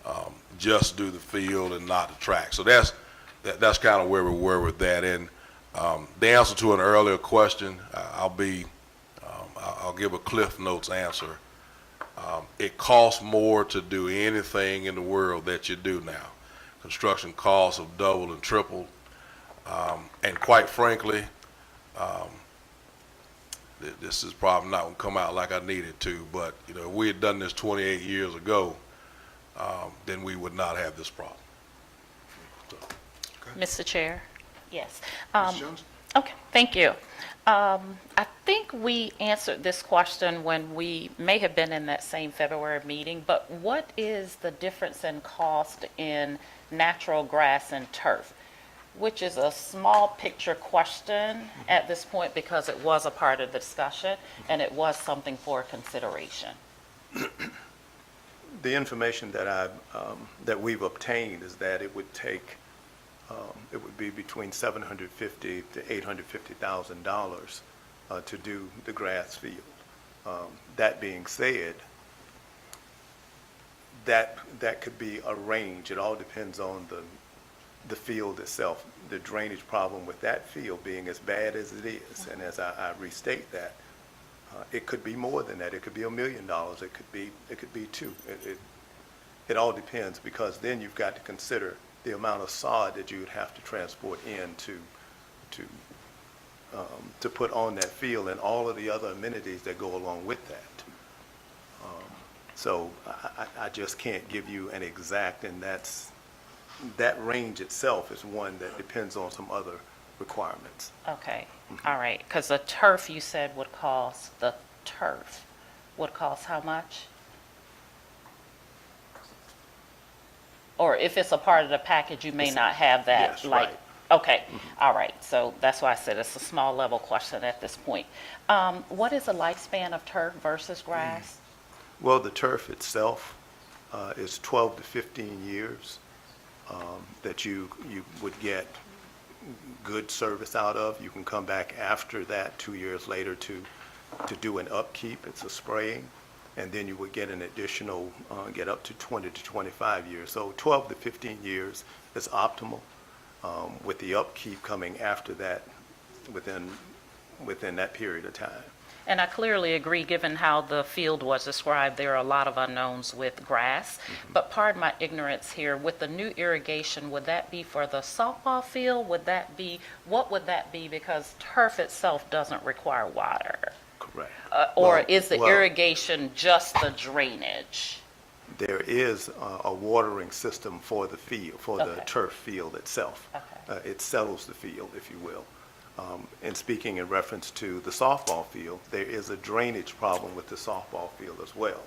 to just do the field and not the track. So that's kind of where we were with that. And the answer to an earlier question, I'll give a Cliff Notes answer. It costs more to do anything in the world that you do now. Construction costs have doubled and tripled. And quite frankly, this is probably not going to come out like I needed to, but if we had done this 28 years ago, then we would not have this problem. Mr. Chair? Yes. Ms. Johnson? Okay, thank you. I think we answered this question when we may have been in that same February meeting, but what is the difference in cost in natural grass and turf? Which is a small picture question at this point because it was a part of the discussion and it was something for consideration. The information that that we've obtained is that it would be between $750,000 to $850,000 to do the grass field. That being said, that could be a range. It all depends on the field itself, the drainage problem with that field being as bad as it is. And as I restate that, it could be more than that. It could be $1 million. It could be two. It all depends, because then you've got to consider the amount of sod that you would have to transport in to put on that field and all of the other amenities that go along with that. So I just can't give you an exact, and that range itself is one that depends on some other requirements. Okay, all right, because the turf you said would cost, the turf would cost how much? Or if it's a part of the package, you may not have that, yes, like, right. okay, all right, so that's why I said it's a small level question at this point. What is the lifespan of turf versus grass? Well, the turf itself is 12 to 15 years that you would get good service out of. You can come back after that 2 years later to do an upkeep. It's a spraying. And then you would get an additional, get up to 20 to 25 years. So 12 to 15 years is optimal, with the upkeep coming after that within that period of time. And I clearly agree, given how the field was described, there are a lot of unknowns with grass. But pardon my ignorance here, with the new irrigation, would that be for the softball field? What would that be? Because turf itself doesn't require water. Correct. Or Well- is the well- irrigation just the drainage? There is a watering system for the field, for the Okay. turf field itself. Okay. It settles the field, if you will. And speaking in reference to the softball field, there is a drainage problem with the softball field as well.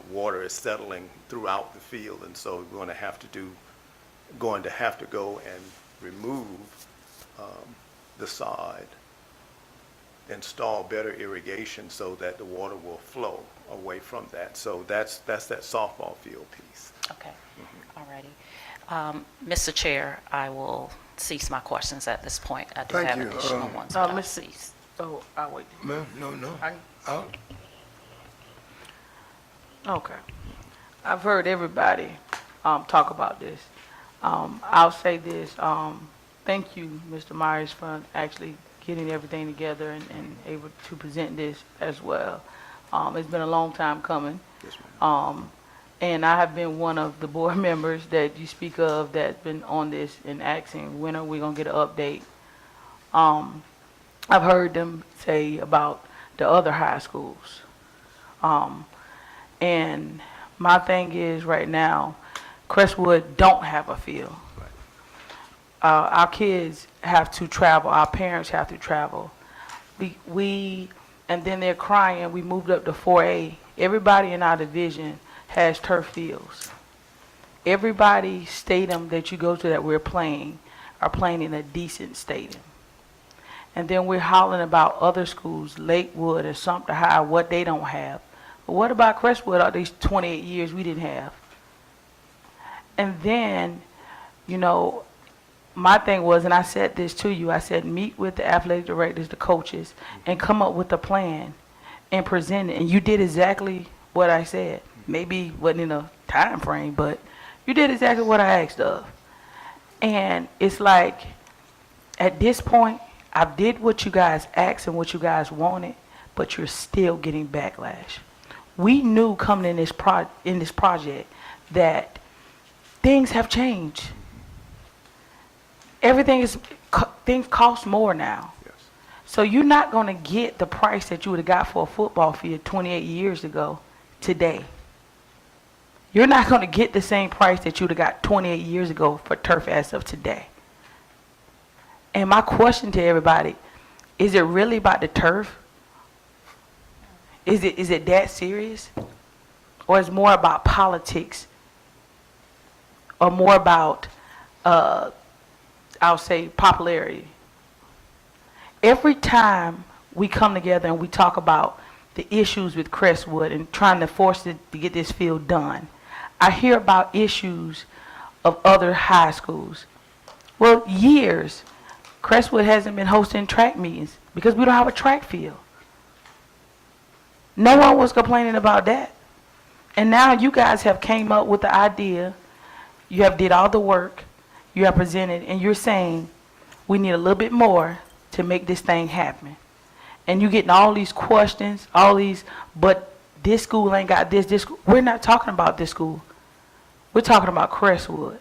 Water is settling throughout the field, and so we're going to have to go and remove the sod, install better irrigation so that the water will flow away from that. So that's that softball field piece. Okay, all righty. Mr. Chair, I will cease my questions at this point. I do Thank have you. additional ones, but I'll Mr. cease. Oh, I'll wait. Ma'am, no. Okay. I've heard everybody talk about this. I'll say this. Thank you, Mr. Myers, for actually getting everything together and able to present this as well. It's been a long time coming. Yes, ma'am. And I have been one of the board members that you speak of that's been on this and asking, when are we going to get an update? I've heard them say about the other high schools. And my thing is right now, Crestwood don't have a field. Our kids have to travel, our parents have to travel. And then they're crying, we moved up to 4A. Everybody in our division has turf fields. Every stadium that you go to that we're playing are playing in a decent stadium. And then we're hollering about other schools, Lakewood or Sumter High, what they don't have. But what about Crestwood all these 28 years we didn't have? And then, my thing was, and I said this to you, I said meet with the athletic directors, the coaches, and come up with a plan and present it. And you did exactly what I said. Maybe wasn't in a time frame, but you did exactly what I asked of. And it's like, at this point, I did what you guys asked and what you guys wanted, but you're still getting backlash. We knew coming in this project that things have changed. Things cost more now. Yes. So you're not going to get the price that you would have got for a football field 28 years ago today. You're not going to get the same price that you would have got 28 years ago for turf as of today. And my question to everybody, is it really about the turf? Is it that serious? Or is it more about politics? Or more about, I'll say, popularity? Every time we come together and we talk about the issues with Crestwood and trying to force it to get this field done, I hear about issues of other high schools. Well, years, Crestwood hasn't been hosting track meetings because we don't have a track field. No one was complaining about that. And now you guys have came up with the idea, you have did all the work, you have presented, and you're saying we need a little bit more to make this thing happen. And you're getting all these questions, but this school ain't got this school. We're not talking about this school. We're talking about Crestwood.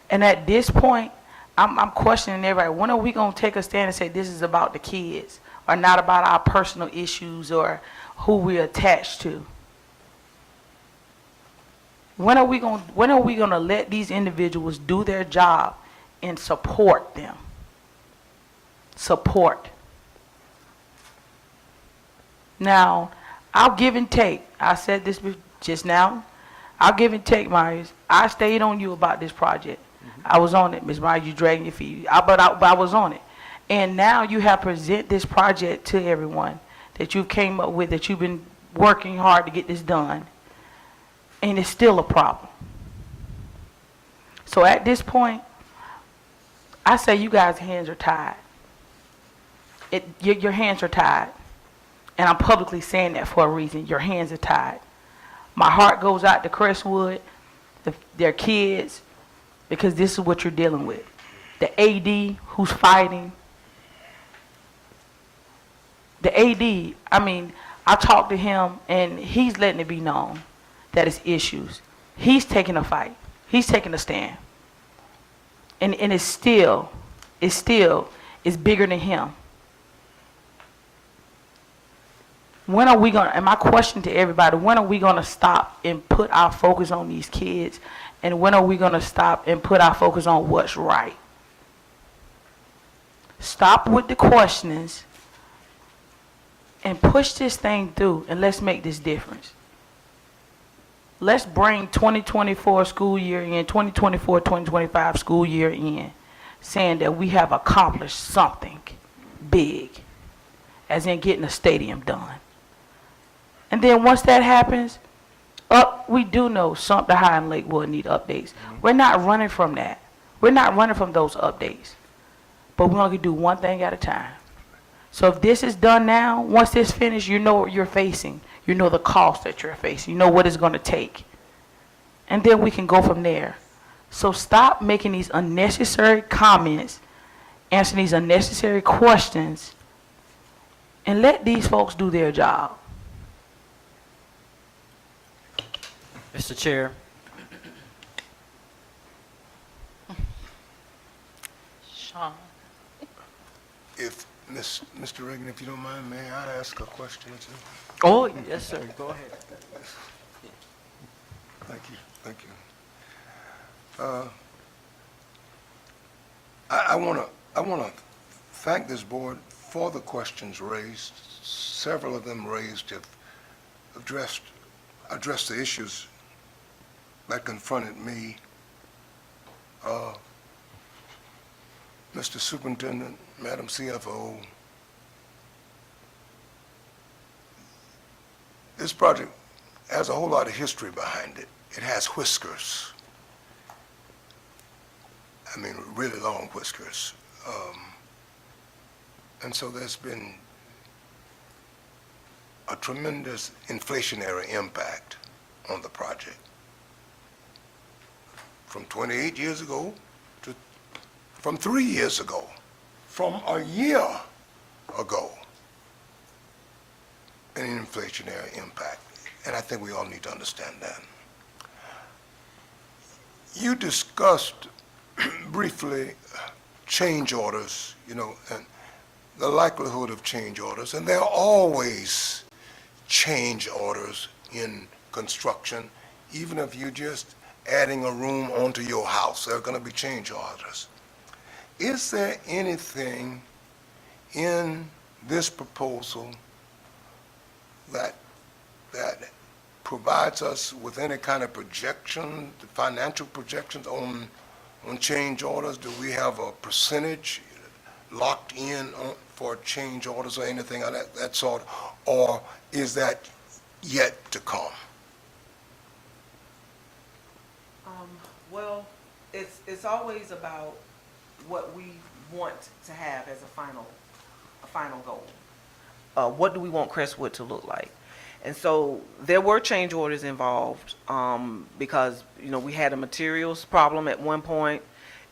And at this point, I'm questioning everybody. When are we going to take a stand and say this is about the kids? are not about our personal issues or who we're attached to. When are we going to let these individuals do their job and support them? Support. Now, I'll give and take. I said this just now. I'll give and take, Myers. I stayed on you about this project. I was on it, Ms. Myers. You dragging your feet. But I was on it. And now you have presented this project to everyone that you came up with, that you've been working hard to get this done. And it's still a problem. So at this point, I say you guys' hands are tied. Your hands are tied. And I'm publicly saying that for a reason. Your hands are tied. My heart goes out to Crestwood, their kids, because this is what you're dealing with. The AD who's fighting. The AD, I talked to him and he's letting it be known that it's issues. He's taking a fight. He's taking a stand. And it's bigger than him. When are we going to, and my question to everybody, when are we going to stop and put our focus on these kids? And when are we going to stop and put our focus on what's right? Stop with the questionings and push this thing through, and let's make this difference. Let's bring 2024 school year in, 2024-2025 school year in, saying that we have accomplished something big, as in getting a stadium done. And then once that happens, we do know Sumter High and Lakewood need updates. We're not running from that. We're not running from those updates. But we're going to do one thing at a time. So if this is done now, once this finished, you know what you're facing. You know the cost that you're facing. You know what it's going to take. And then we can go from there. So stop making these unnecessary comments, answering these unnecessary questions, and let these folks do their job. Mr. Chair. Sean. If, Mr. Reagan, if you don't mind, may I ask a question or two? Oh, yes, sir. Go ahead. Thank you. I want to thank this board for the questions raised. Several of them raised have addressed the issues that confronted me. Mr. Superintendent, Madam CFO, this project has a whole lot of history behind it. It has whiskers. Really long whiskers. And so there's been a tremendous inflationary impact on the project. From 28 years ago to from 3 years ago, from a year ago, an inflationary impact. And I think we all need to understand that. You discussed briefly change orders, and the likelihood of change orders, and there are always change orders in construction. Even if you're just adding a room onto your house, there are going to be change orders. Is there anything in this proposal that provides us with any kind of projection, financial projections on change orders? Do we have a percentage locked in for change orders or anything of that sort, or is that yet to come? Well, it's always about what we want to have as a final goal. What do we want Crestwood to look like? And so there were change orders involved because we had a materials problem at one point.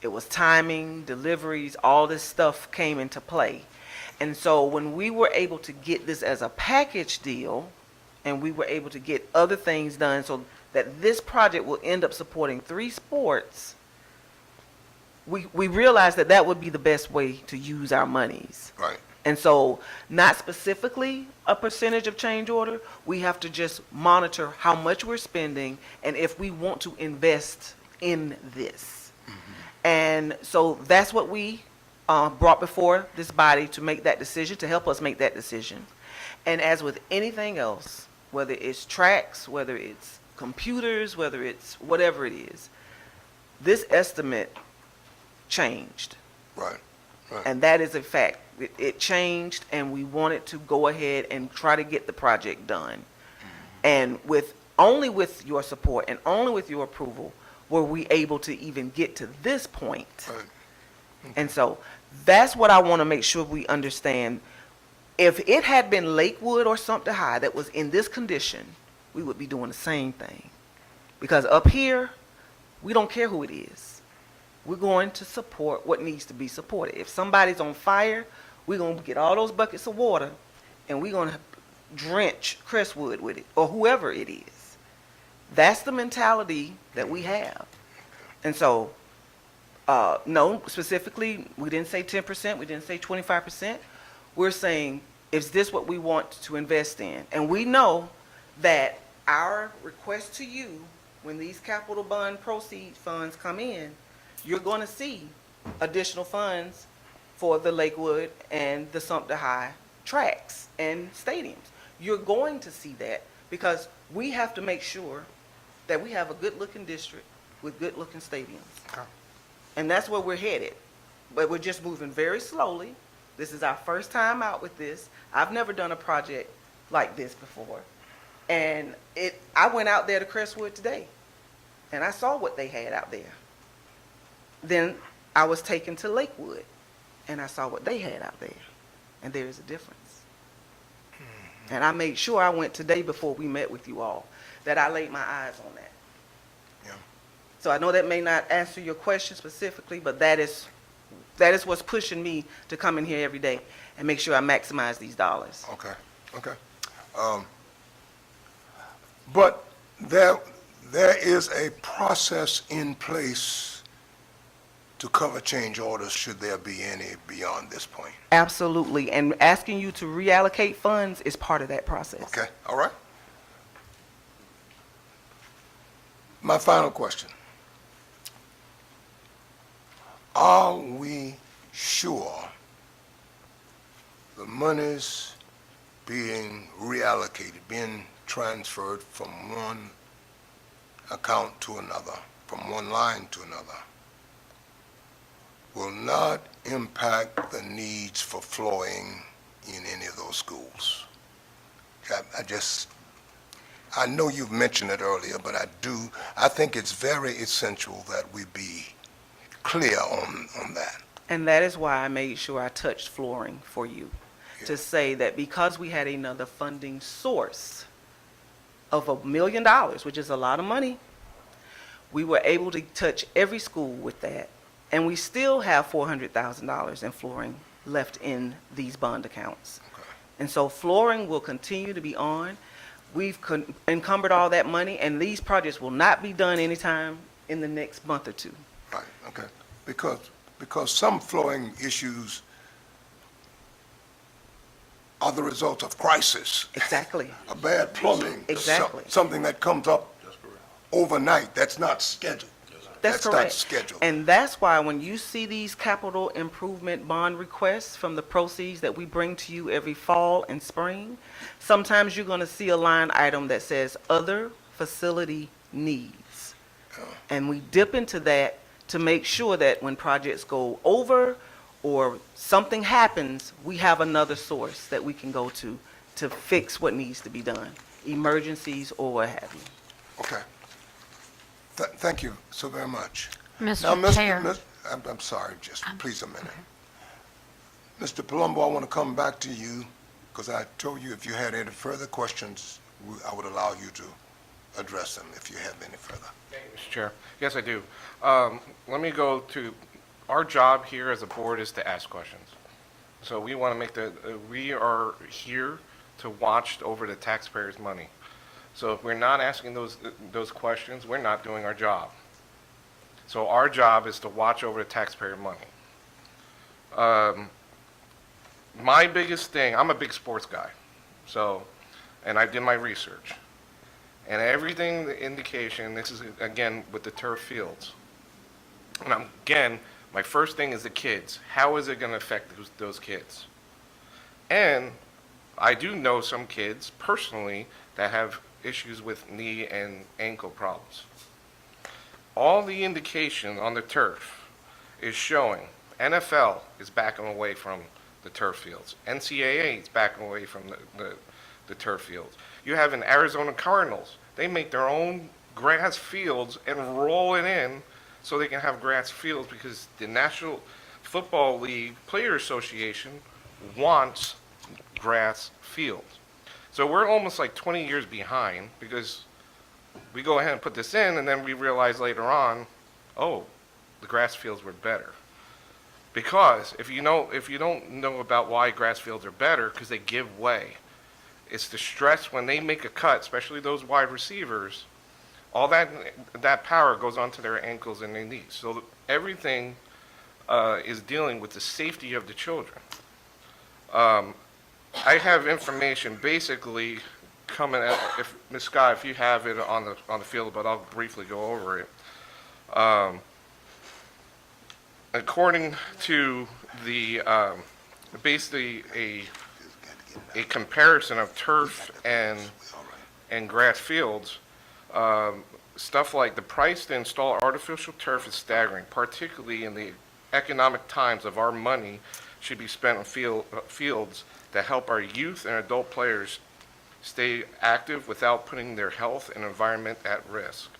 It was timing, deliveries, all this stuff came into play. And so when we were able to get this as a package deal, and we were able to get other things done so that this project will end up supporting 3 sports, we realized that would be the best way to use our monies. Right. And so, not specifically a percentage of change order, we have to just monitor how much we're spending and if we want to invest in this. And so that's what we brought before this body to make that decision, to help us make that decision. And as with anything else, whether it's tracks, whether it's computers, whether it's whatever it is, this estimate changed. Right. And that is a fact. It changed, and we wanted to go ahead and try to get the project done. And only with your support and only with your approval were we able to even get to this point. Right. And so that's what I want to make sure we understand. If it had been Lakewood or Sumter High that was in this condition, we would be doing the same thing. Because up here, we don't care who it is. We're going to support what needs to be supported. If somebody's on fire, we're going to get all those buckets of water and we're going to drench Crestwood with it, or whoever it is. That's the mentality that we have. And so, no, specifically, we didn't say 10%, we didn't say 25%. We're saying, is this what we want to invest in? And we know that our request to you, when these capital bond proceeds funds come in, you're going to see additional funds for the Lakewood and the Sumter High tracks and stadiums. You're going to see that because we have to make sure that we have a good-looking district with good-looking stadiums. Okay. And that's where we're headed. But we're just moving very slowly. This is our first time out with this. I've never done a project like this before. And I went out there to Crestwood today, and I saw what they had out there. Then I was taken to Lakewood, and I saw what they had out there. And there is a difference. And I made sure I went today before we met with you all, that I laid my eyes on that. Yeah. So I know that may not answer your question specifically, but that is what's pushing me to come in here every day and make sure I maximize these dollars. Okay. But there is a process in place to cover change orders should there be any beyond this point. Absolutely. And asking you to reallocate funds is part of that process. Okay, all right. My final question. Are we sure the monies being reallocated, being transferred from one account to another, from one line to another, will not impact the needs for flooring in any of those schools? I know you've mentioned it earlier, but I think it's very essential that we be clear on that. And that is why I made sure I touched flooring for you, to say that because we had another funding source of $1 million, which is a lot of money, we were able to touch every school with that. And we still have $400,000 in flooring left in these bond accounts. Okay. And so flooring will continue to be on. We've encumbered all that money, and these projects will not be done anytime in the next month or two. Right, okay. Because some flooring issues are the result of crisis. Exactly. A bad plumbing. Exactly. Something that comes up overnight, that's not scheduled. That's not correct. scheduled. And that's why when you see these capital improvement bond requests from the proceeds that we bring to you every fall and spring, sometimes you're going to see a line item that says other facility needs. And we dip into that to make sure that when projects go over or something happens, we have another source that we can go to fix what needs to be done, emergencies or what have you. Okay. Thank you so very much. Mr. Chair. I'm sorry, just please a minute. Mr. Palumbo, I want to come back to you because I told you if you had any further questions, I would allow you to address them if you have any further. Thank you, Mr. Chair. Yes, I do. Let me go to, our job here as a board is to ask questions. So we want to make we are here to watch over the taxpayers' money. So if we're not asking those questions, we're not doing our job. So our job is to watch over the taxpayer money. my biggest thing, I'm a big sports guy, so, and I did my research. And everything, the indication, this is again with the turf fields. And again, my first thing is the kids. How is it going to affect those kids? And I do know some kids personally that have issues with knee and ankle problems. All the indication on the turf is showing NFL is backing away from the turf fields. NCAA is backing away from the turf fields. You have in Arizona Cardinals, they make their own grass fields and roll it in so they can have grass fields because the National Football League Player Association wants grass fields. So we're almost like 20 years behind because we go ahead and put this in and then we realize later on, oh, the grass fields were better. Because if you don't know about why grass fields are better, because they give way. It's the stress when they make a cut, especially those wide receivers, all that power goes onto their ankles and their knees. So everything is dealing with the safety of the children. I have information basically coming at, if Ms. Scott, if you have it on the field, but I'll briefly go over it. According to the basically a comparison of turf and grass fields, stuff like the price to install artificial turf is staggering, particularly in the economic times of our money should be spent on fields that help our youth and adult players stay active without putting their health and environment at risk.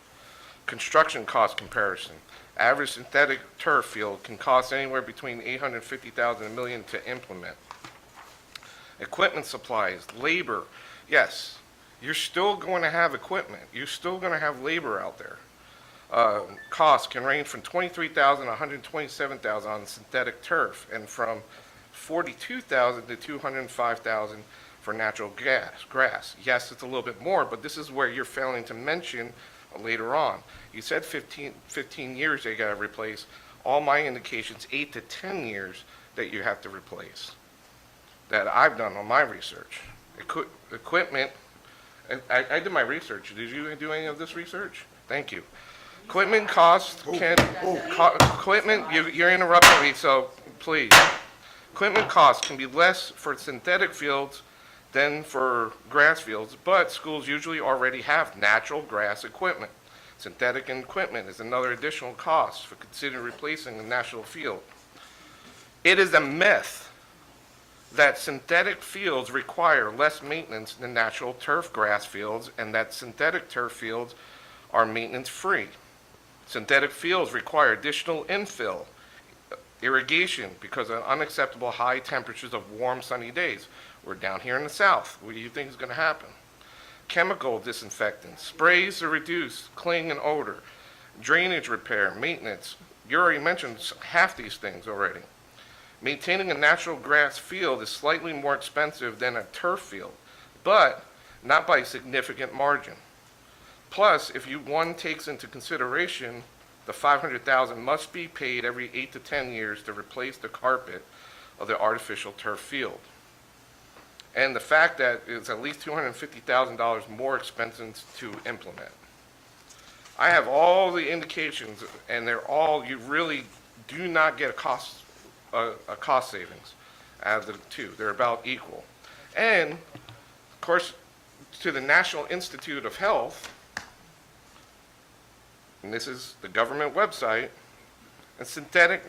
Construction cost comparison. Average synthetic turf field can cost anywhere between $850,000 and $1 million to implement. Equipment supplies, labor. Yes, you're still going to have equipment. You're still going to have labor out there. Costs can range from $23,000 to $127,000 on synthetic turf, and from $42,000 to $205,000 for natural grass. Yes, it's a little bit more, but this is where you're failing to mention later on. You said 15 years they got to replace. All my indications, 8 to 10 years that you have to replace. That I've done on my research. Equipment, I did my research. Did you do any of this research? Thank you. Equipment costs you're interrupting me, so please. Equipment costs can be less for synthetic fields than for grass fields, but schools usually already have natural grass equipment. Synthetic equipment is another additional cost for considering replacing the natural field. It is a myth that synthetic fields require less maintenance than natural turf grass fields, and that synthetic turf fields are maintenance free. Synthetic fields require additional infill, irrigation because of unacceptable high temperatures of warm sunny days. We're down here in the south. What do you think is going to happen? Chemical disinfectants, sprays to reduce cling and odor, drainage repair, maintenance. You already mentioned half these things already. Maintaining a natural grass field is slightly more expensive than a turf field, but not by a significant margin. Plus, if one takes into consideration the $500,000 must be paid every 8 to 10 years to replace the carpet of the artificial turf field. And the fact that it's at least $250,000 more expensive to implement. I have all the indications, and they're all, you really do not get a cost savings out of the two. They're about equal. And, of course, to the National Institute of Health, and this is the government website, and synthetic,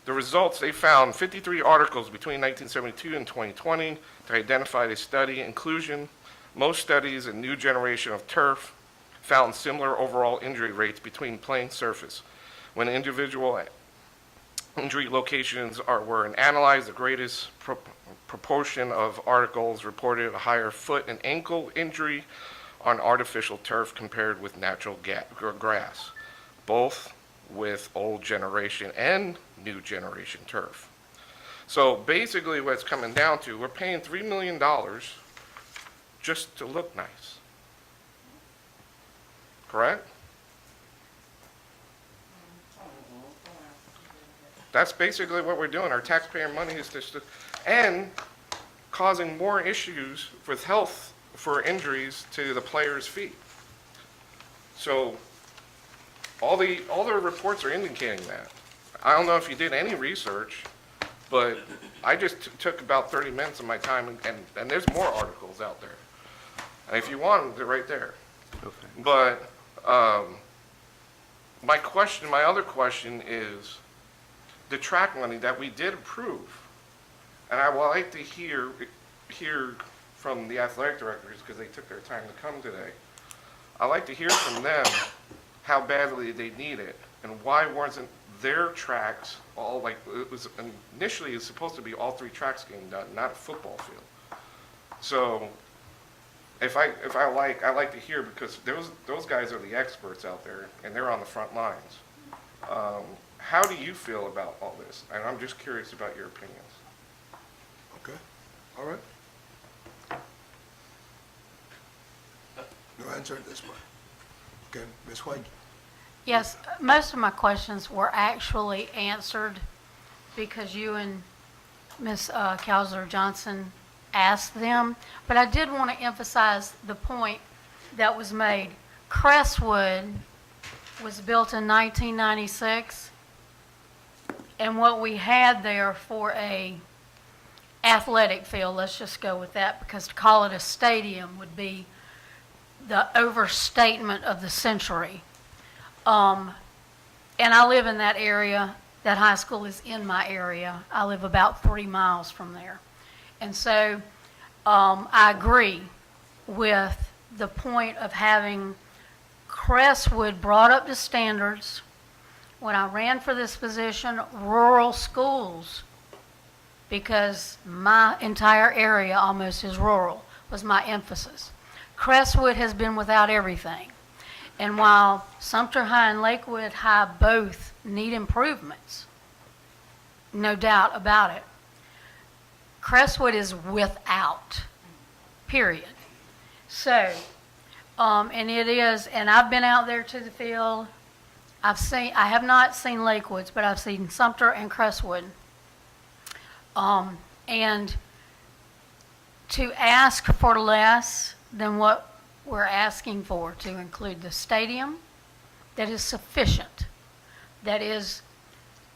the results, they found 53 articles between 1972 and 2020 to identify the study inclusion. Most studies in new generation of turf found similar overall injury rates between playing surface. When individual injury locations were analyzed, the greatest proportion of articles reported a higher foot and ankle injury on artificial turf compared with natural grass, both with old generation and new generation turf. So basically what it's coming down to, we're paying $3 million just to look nice. Correct? That's basically what we're doing. Our taxpayer money is just, and causing more issues with health for injuries to the players' feet. So all the reports are indicating that. I don't know if you did any research, but I just took about 30 minutes of my time, and there's more articles out there. And if you want them, they're right there. Okay. But my other question is the track money that we did approve, and I would like to hear from the athletic directors, because they took their time to come today. I'd like to hear from them how badly they need it, and why wasn't their tracks all, like, it was initially it's supposed to be all 3 tracks getting done, not a football field. So I like to hear, because those guys are the experts out there, and they're on the front lines. How do you feel about all this? And I'm just curious about your opinions. Okay, all right. No answer at this point. Okay, Ms. White? Yes, most of my questions were actually answered because you and Ms. Kelsler-Johnson asked them, but I did want to emphasize the point that was made. Crestwood was built in 1996, and what we had there for a athletic field, let's just go with that, because to call it a stadium would be the overstatement of the century. And I live in that area. That high school is in my area. I live about 3 miles from there. And so I agree with the point of having Crestwood brought up to standards. When I ran for this position, rural schools, because my entire area almost is rural, was my emphasis. Crestwood has been without everything. And while Sumter High and Lakewood High both need improvements, no doubt about it, Crestwood is without, period. So, and it is, and I've been out there to the field. I have not seen Lakewood's, but I've seen Sumter and Crestwood. And to ask for less than what we're asking for, to include the stadium, that is sufficient, that is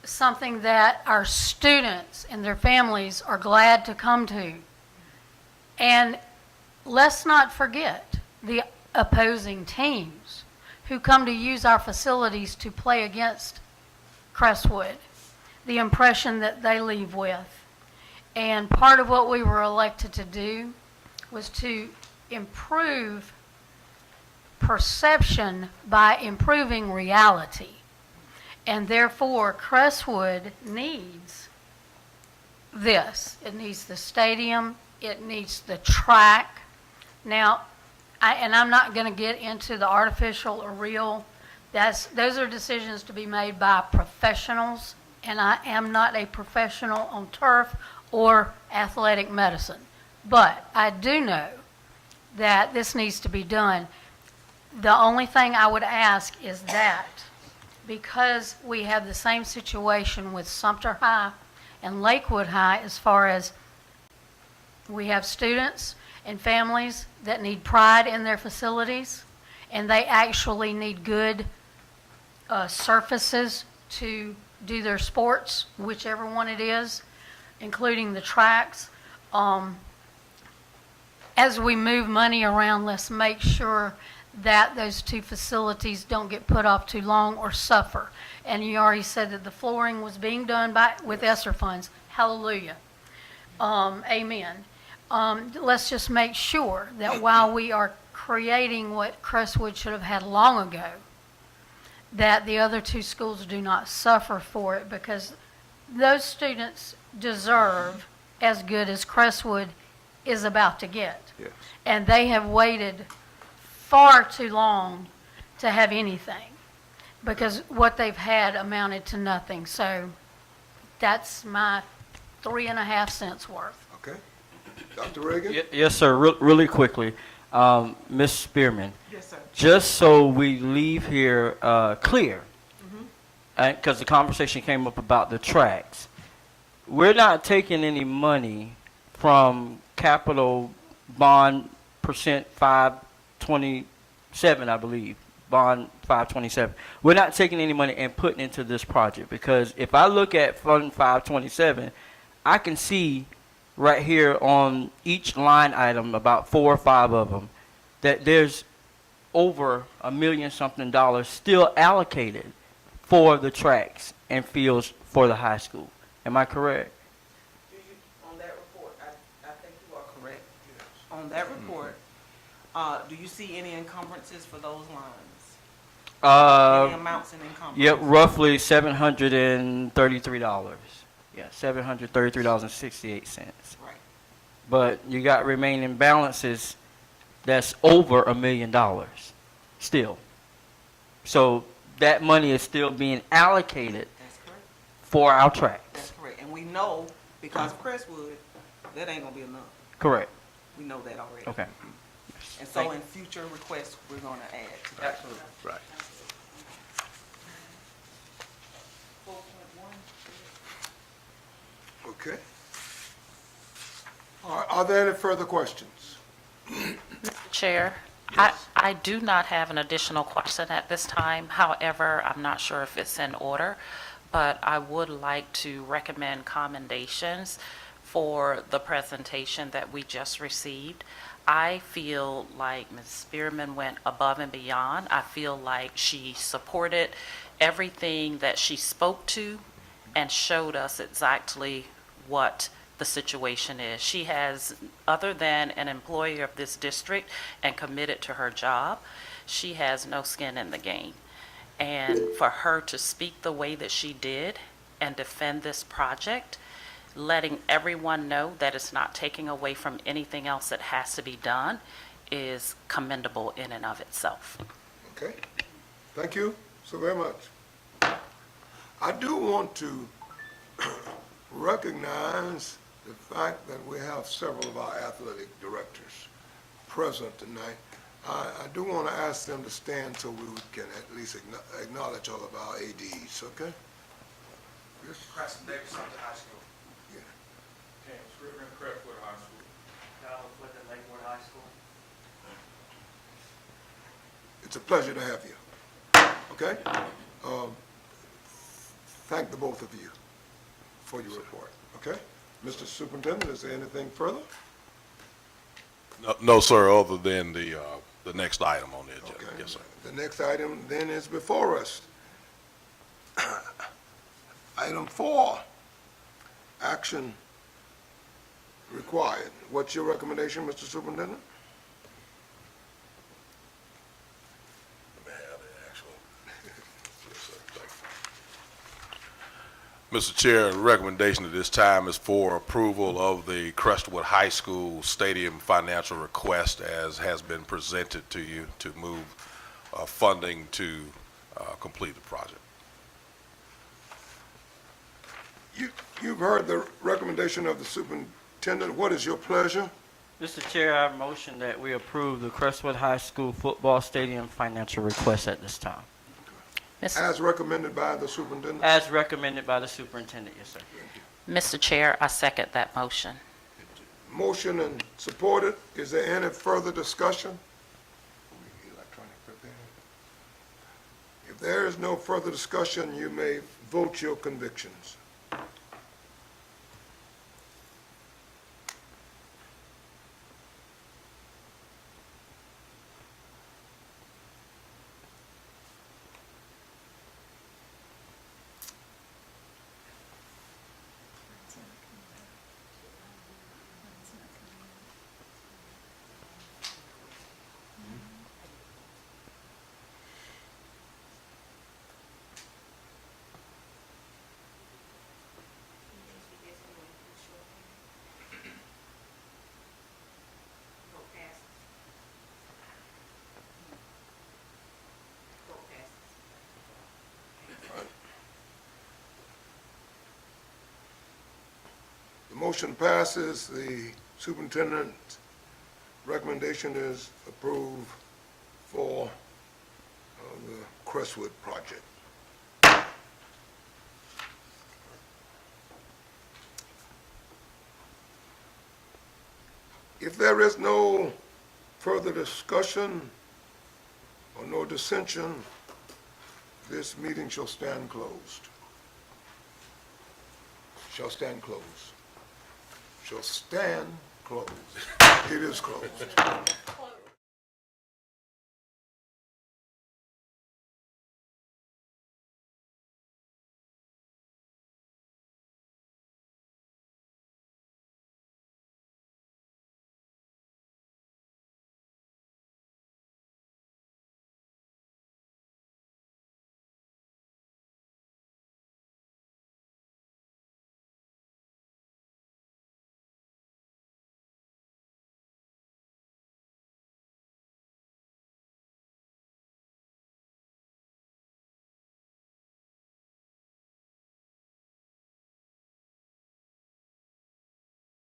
something that our students and their families are glad to come to. And let's not forget the opposing teams who come to use our facilities to play against Crestwood, the impression that they leave with. And part of what we were elected to do was to improve perception by improving reality. And therefore, Crestwood needs this. It needs the stadium. It needs the track. Now, I'm not going to get into the artificial or real. Those are decisions to be made by professionals, and I am not a professional on turf or athletic medicine. But I do know that this needs to be done. The only thing I would ask is that, because we have the same situation with Sumter High and Lakewood High, as far as we have students and families that need pride in their facilities, and they actually need good surfaces to do their sports, whichever one it is, including the tracks. As we move money around, let's make sure that those 2 facilities don't get put off too long or suffer. And you already said that the flooring was being done with ESSER funds. Hallelujah. Amen. Let's just make sure that while we are creating what Crestwood should have had long ago, that the other 2 schools do not suffer for it, because those students deserve as good as Crestwood is about to get. Yes. And they have waited far too long to have anything, because what they've had amounted to nothing. So that's my 3.5 cents worth. Okay. Dr. Reagan? Yes, sir. Really quickly, Ms. Spearman. Yes, sir. Just so we leave here clear, because the conversation came up about the tracks. We're not taking any money from capital bond percent 527, I believe, bond 527. We're not taking any money and putting into this project, because if I look at Fund 527, I can see right here on each line item, about 4 or 5 of them, that there's over $1 million something still allocated for the tracks and fields for the high school. Am I correct? On that report, I think you are correct. On that report, do you see any encumbrances for those lines? Any amounts in encumbrances? Yep, roughly $733. Yeah, $733.68. Right. But you got remaining balances that's over $1 million still. So that money is still being allocated That's correct. for our tracks. That's correct. And we know, because of Crestwood, that ain't gonna be enough. Correct. We know that already. Okay. And so in future requests, we're gonna add to that. Absolutely. Right. Okay. Are there any further questions? Chair, I do not have an additional question at this time. However, I'm not sure if it's in order, but I would like to recommend commendations for the presentation that we just received. I feel like Ms. Spearman went above and beyond. I feel like she supported everything that she spoke to and showed us exactly what the situation is. She has, other than an employee of this district and committed to her job, she has no skin in the game. And for her to speak the way that she did and defend this project, letting everyone know that it's not taking away from anything else that has to be done, is commendable in and of itself. Okay. Thank you so very much. I do want to recognize the fact that we have several of our athletic directors present tonight. I do want to ask them to stand so we can at least acknowledge all of our ADs, okay? Yes. Preston Davis, High School. Yeah. James River and Crestwood High School. Dallas with the Lakewood High School. It's a pleasure to have you, okay? Thank the both of you for your report, okay? Mr. Superintendent, is there anything further? No, sir, other than the next item on the agenda. Okay. Yes, sir. The next item then is before us. Item 4, action required. What's your recommendation, Mr. Superintendent? Let me have the actual. Yes, sir. Thank you. Mr. Chair, the recommendation at this time is for approval of the Crestwood High School Stadium financial request as has been presented to you to move funding to complete the project. You've heard the recommendation of the superintendent. What is your pleasure? Mr. Chair, I motion that we approve the Crestwood High School football stadium financial request at this time. As recommended by the superintendent? As recommended by the superintendent, yes, sir. Mr. Chair, I second that motion. Motion and supported. Is there any further discussion? If there is no further discussion, you may vote your convictions. The motion passes. The superintendent's recommendation is approved for the Crestwood project. If there is no further discussion or no dissension, this meeting shall stand closed. Shall stand closed. Shall stand closed. It is closed.